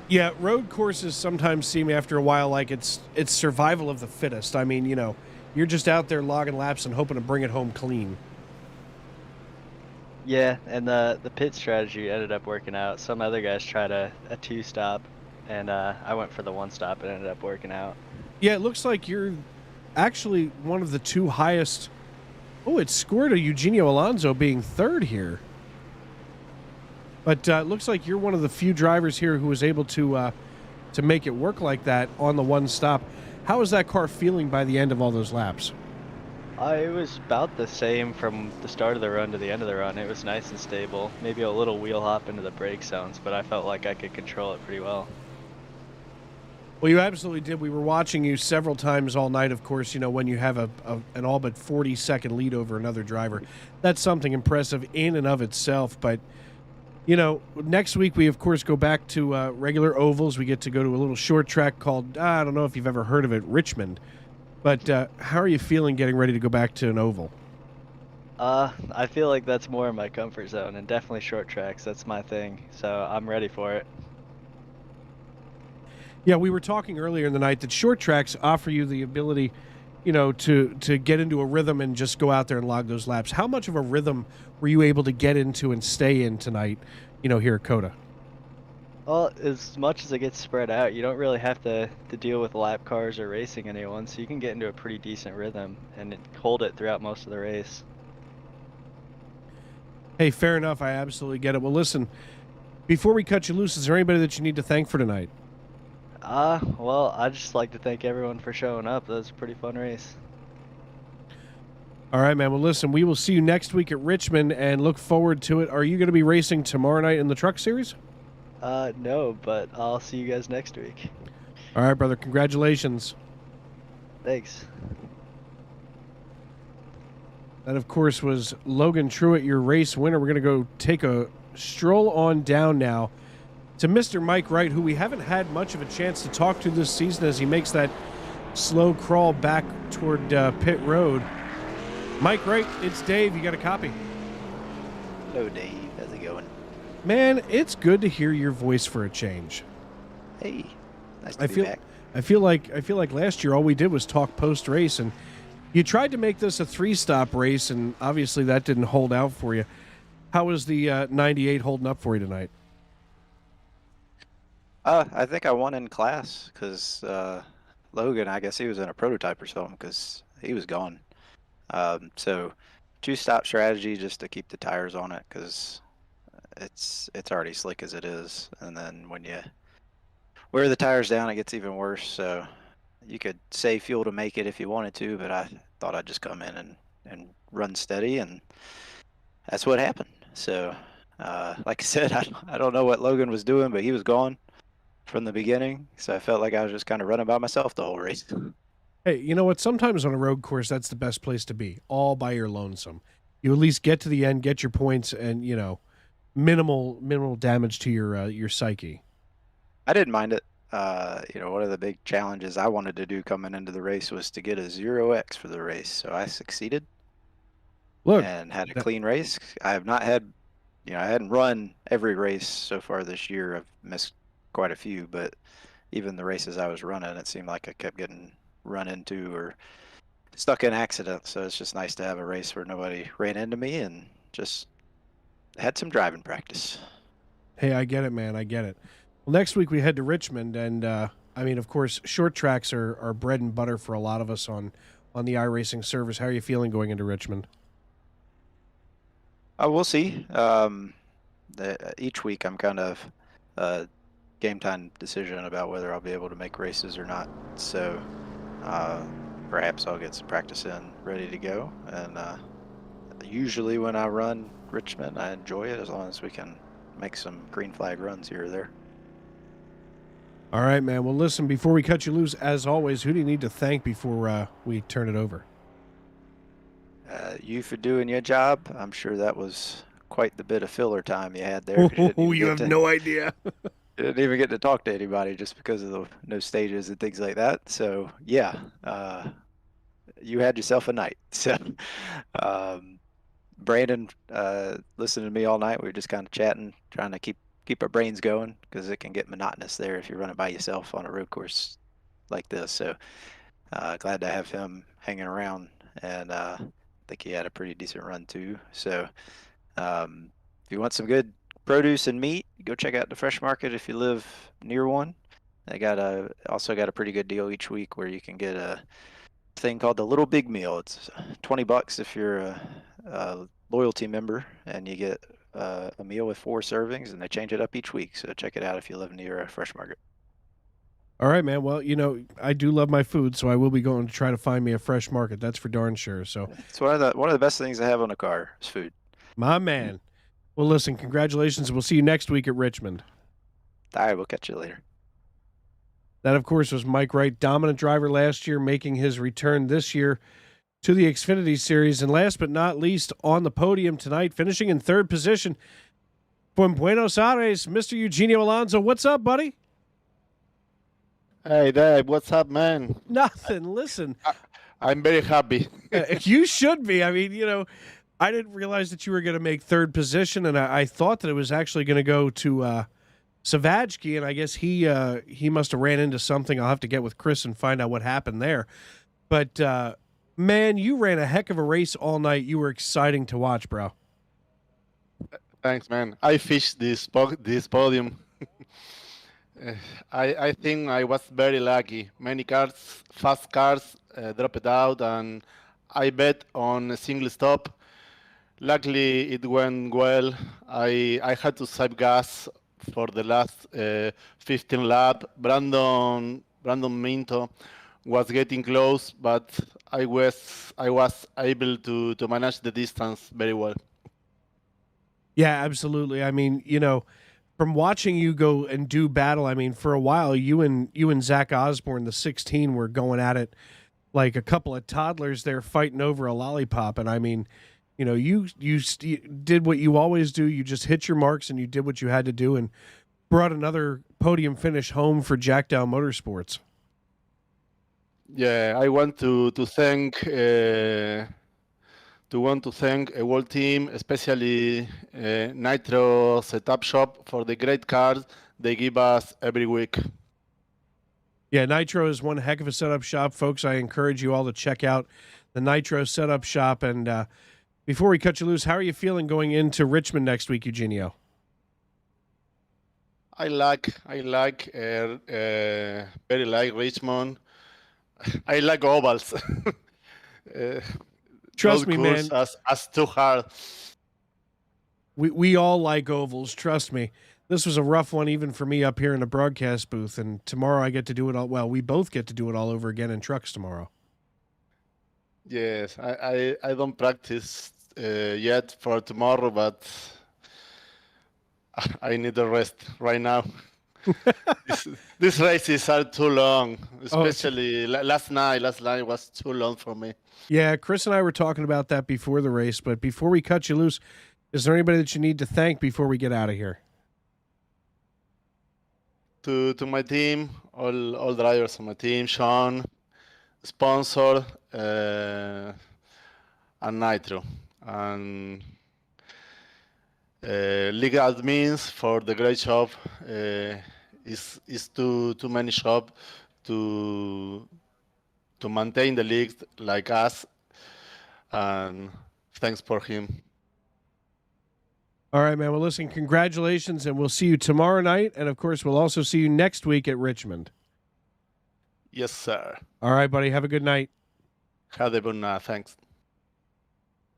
Yeah, road courses sometimes seem after a while like it's survival of the fittest. I mean, you're just out there logging laps and hoping to bring it home clean. Yeah, and the pit strategy ended up working out. Some other guys tried a two-stop, and I went for the one-stop. It ended up working out. Yeah, it looks like you're actually one of the two highest. Oh, it scored a Eugenio Alonso being third here. But it looks like you're one of the few drivers here who was able to make it work like that on the one stop. How is that car feeling by the end of all those laps? It was about the same from the start of the run to the end of the run. It was nice and stable. Maybe a little wheel hop into the brake zones, but I felt like I could control it pretty well. Well, you absolutely did. We were watching you several times all night, of course, when you have an all but 40-second lead over another driver. That's something impressive in and of itself. But, next week we, of course, go back to regular ovals. We get to go to a little short track called, I don't know if you've ever heard of it, Richmond. But how are you feeling getting ready to go back to an oval? I feel like that's more in my comfort zone, and definitely short tracks. That's my thing, so I'm ready for it. Yeah, we were talking earlier in the night that short tracks offer you the ability, to get into a rhythm and just go out there and log those laps. How much of a rhythm were you able to get into and stay in tonight, here at Coda? Well, as much as it gets spread out, you don't really have to deal with lap cars or racing anyone, so you can get into a pretty decent rhythm and hold it throughout most of the race. Hey, fair enough. I absolutely get it. Well, listen, before we cut you loose, is there anybody that you need to thank for tonight? Well, I'd just like to thank everyone for showing up. That was a pretty fun race. All right, man. Well, listen, we will see you next week at Richmond and look forward to it. Are you going to be racing tomorrow night in the Truck Series? No, but I'll see you guys next week. All right, brother. Congratulations. Thanks. That, of course, was Logan Truitt, your race winner. We're going to go take a stroll on down now to Mr. Mike Wright, who we haven't had much of a chance to talk to this season as he makes that slow crawl back toward pit road. Mike Wright, it's Dave. You got a copy? Hello, Dave. How's it going? Man, it's good to hear your voice for a change. Hey, nice to be back. I feel like last year all we did was talk post race, and you tried to make this a 3-stop race, and obviously that didn't hold out for you. How was the 98 holding up for you tonight? I think I won in class because Logan, I guess he was in a prototype or something because he was gone. So 2-stop strategy just to keep the tires on it because it's already slick as it is, and then when you wear the tires down, it gets even worse. So you could save fuel to make it if you wanted to, but I thought I'd just come in and run steady, and that's what happened. So like I said, I don't know what Logan was doing, but he was gone from the beginning, so I felt like I was just kind of running by myself the whole race. Hey, you know what? Sometimes on a road course, that's the best place to be, all by your lonesome. You at least get to the end, get your points, and minimal damage to your psyche. I didn't mind it. One of the big challenges I wanted to do coming into the race was to get a 0x for the race, so I succeeded. Look, and had a clean race. I have not had, I hadn't run every race so far this year. I've missed quite a few, but even the races I was running, it seemed like I kept getting run into or stuck in accidents. So it's just nice to have a race where nobody ran into me and just had some driving practice. Hey, I get it, man. I get it. Well, next week we head to Richmond, and of course, short tracks are bread and butter for a lot of us on the iRacing service. How are you feeling going into Richmond? We'll see. Each week I'm kind of game time decision about whether I'll be able to make races or not. So perhaps I'll get some practice in ready to go. And usually when I run Richmond, I enjoy it as long as we can make some green flag runs here or there. All right, man. Well, listen, before we cut you loose, as always, who do you need to thank before we turn it over? you for doing your job. I'm sure that was quite the bit of filler time you had there. 'Cause you didn't even You get have to- no idea. you didn't even get to talk to anybody just because of the no stages and things like that. So yeah, you had yourself a night. So um, Brandon listened to me all night. We were just kind of chatting, trying to keep our brains going because it can get monotonous there if you're running by yourself on a road course like this. So glad to have him hanging around, and I think he had a pretty decent run too. So if you want some good produce and meat, go check out the Fresh Market if you live near one. They also got a pretty good deal each week where you can get a thing called the Little Big Meal. It's $20 if you're a loyalty member, and you get a meal with 4 servings, and they change it up each week. So check it out if you live near a Fresh Market. All right, man. Well, I do love my food, so I will be going to try to find me a Fresh Market. That's for darn sure. So It's one of the best things to have on a car is food. my man. Well, listen, congratulations. We'll see you next week at Richmond. All right, we'll catch you later. That, of course, was Mike Wright, dominant driver last year, making his return this year to the Xfinity Series. And last but not least, on the podium tonight, finishing in third position from Buenos Aires, Mr. Eugenio Alonso. What's up, buddy? Hey Dave, what's up, man? Nothing. Listen, I'm very happy. you should be. I mean, I didn't realize that you were going to make third position, and I thought that it was actually going to go to Savajki, and I guess he must have ran into something. I'll have to get with Chris and find out what happened there. But man, you ran a heck of a race all night. You were exciting to watch, bro. Thanks, man. I fished this podium. I think I was very lucky. Many cars, fast cars, dropped out, and I bet on a single stop. Luckily, it went well. I had to save gas for the last 15 lap. Brandon Minto was getting close, but I was able to manage the distance very well. Yeah, absolutely. I mean, from watching you go and do battle, I mean, for a while, you and Zach Osborne, the 16, were going at it like a couple of toddlers there fighting over a lollipop. And I mean, you did what you always do. You just hit your marks and you did what you had to do and brought another podium finish home for Jack Dow Motorsports. Yeah, I want to thank a whole team, especially Nitro Setup Shop for the great cars they give us every week. Yeah, Nitro is one heck of a setup shop, folks. I encourage you all to check out the Nitro Setup Shop. And before we cut you loose, how are you feeling going into Richmond next week, Eugenio? I very like Richmond. I like ovals. Trust me, man. As too hard. We all like ovals. Trust me. This was a rough one, even for me up here in the broadcast booth. And tomorrow I get to do it all. Well, we both get to do it all over again in trucks tomorrow. Yes, I don't practice yet for tomorrow, but I need a rest right now. These races are too long, especially last night. Last night was too long for me. Yeah, Chris and I were talking about that before the race, but before we cut you loose, is there anybody that you need to thank before we get out of here? To my team, all drivers on my team, Sean, sponsor, and Nitro, and league admins for the great job. It's too many job to maintain the league like us, and thanks for him. All right, man. Well, listen, congratulations, and we'll see you tomorrow night, and of course, we'll also see you next week at Richmond. Yes, sir. All right, buddy. Have a good night. Have a good night. Thanks.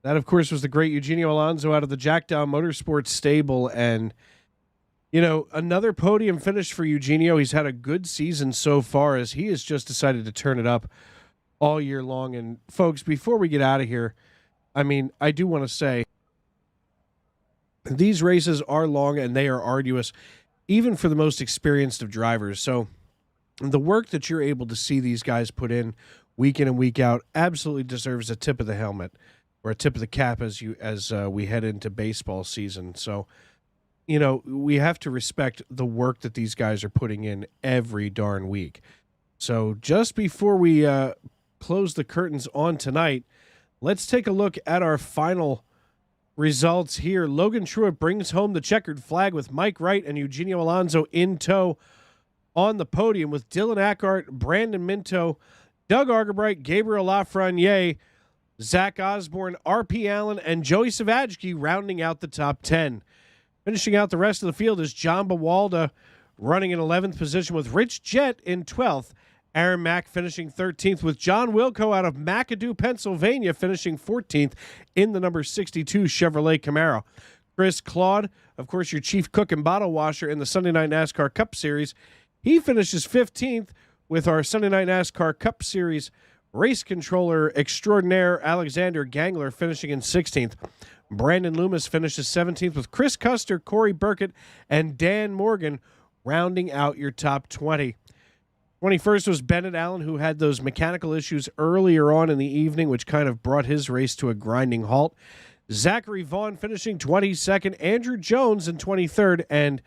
That, of course, was the great Eugenio Alonso out of the Jack Dow Motorsports stable. And, another podium finish for Eugenio. He's had a good season so far as he has just decided to turn it up all year long. And, folks, before we get out of here, I mean, I do want to say these races are long and they are arduous, even for the most experienced of drivers. So the work that you're able to see these guys put in and week out absolutely deserves a tip of the helmet. or a tip of the cap as we head into baseball season. So, you know, we have to respect the work that these guys are putting in every darn week. So just before we close the curtains on tonight, let's take a look at our final results here. Logan Truitt brings home the checkered flag with Mike Wright and Eugenio Alonso in tow on the podium, with Dylan Eckhardt, Brandon Minto, Doug Argerbright, Gabriel Lafreniere, Zach Osborne, R.P. Allen, and Joey Savajki rounding out the top 10. Finishing out the rest of the field is John Bawalda running in 11th position with Rich Jett in 12th. Aaron Mack finishing 13th, with John Wilco out of McAdoo, Pennsylvania, finishing 14th in the number 62 Chevrolet Camaro. Chris Claude, of course, your chief cook and bottle washer in the Sunday Night NASCAR Cup Series, he finishes 15th, with our Sunday Night NASCAR Cup Series race controller extraordinaire Alexander Gangler finishing in 16th. Brandon Loomis finishes 17th, with Chris Custer, Corey Burkett, and Dan Morgan rounding out your top 20. 21st was Bennett Allen, who had those mechanical issues earlier on in the evening, which kind of brought his race to a grinding halt. Zachary Vaughn finishing 22nd, Andrew Jones in 23rd, and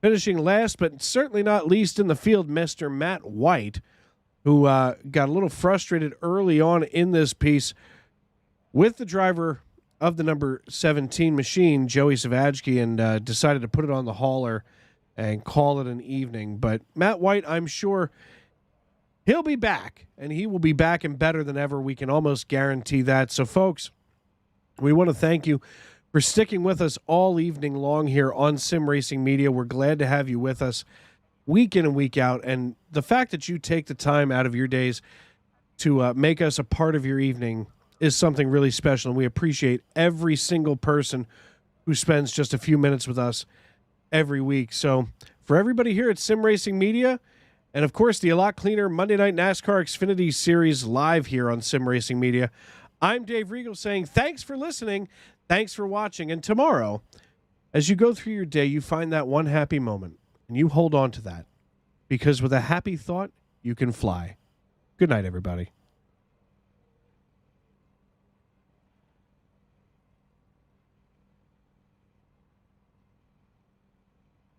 finishing last but certainly not least in the field, Mr. Matt White, who got a little frustrated early on in this piece with the driver of the number 17 machine, Joey Savajki, and decided to put it on the hauler and call it an evening. But Matt White, I'm sure he'll be back, and he will be back and better than ever. We can almost guarantee that. So, folks, we want to thank you for sticking with us all evening long here on Sim Racing Media. We're glad to have you with us week in and week out. And the fact that you take the time out of your days to make us a part of your evening is something really special. And we appreciate every single person who spends just a few minutes with us every week. So for everybody here at Sim Racing Media, and of course the A Lot Cleaner Monday Night NASCAR Xfinity Series live here on Sim Racing Media, I'm Dave Regal saying thanks for listening. Thanks for watching. And tomorrow, as you go through your day, you find that one happy moment and you hold on to that, because with a happy thought, you can fly. Good night, everybody.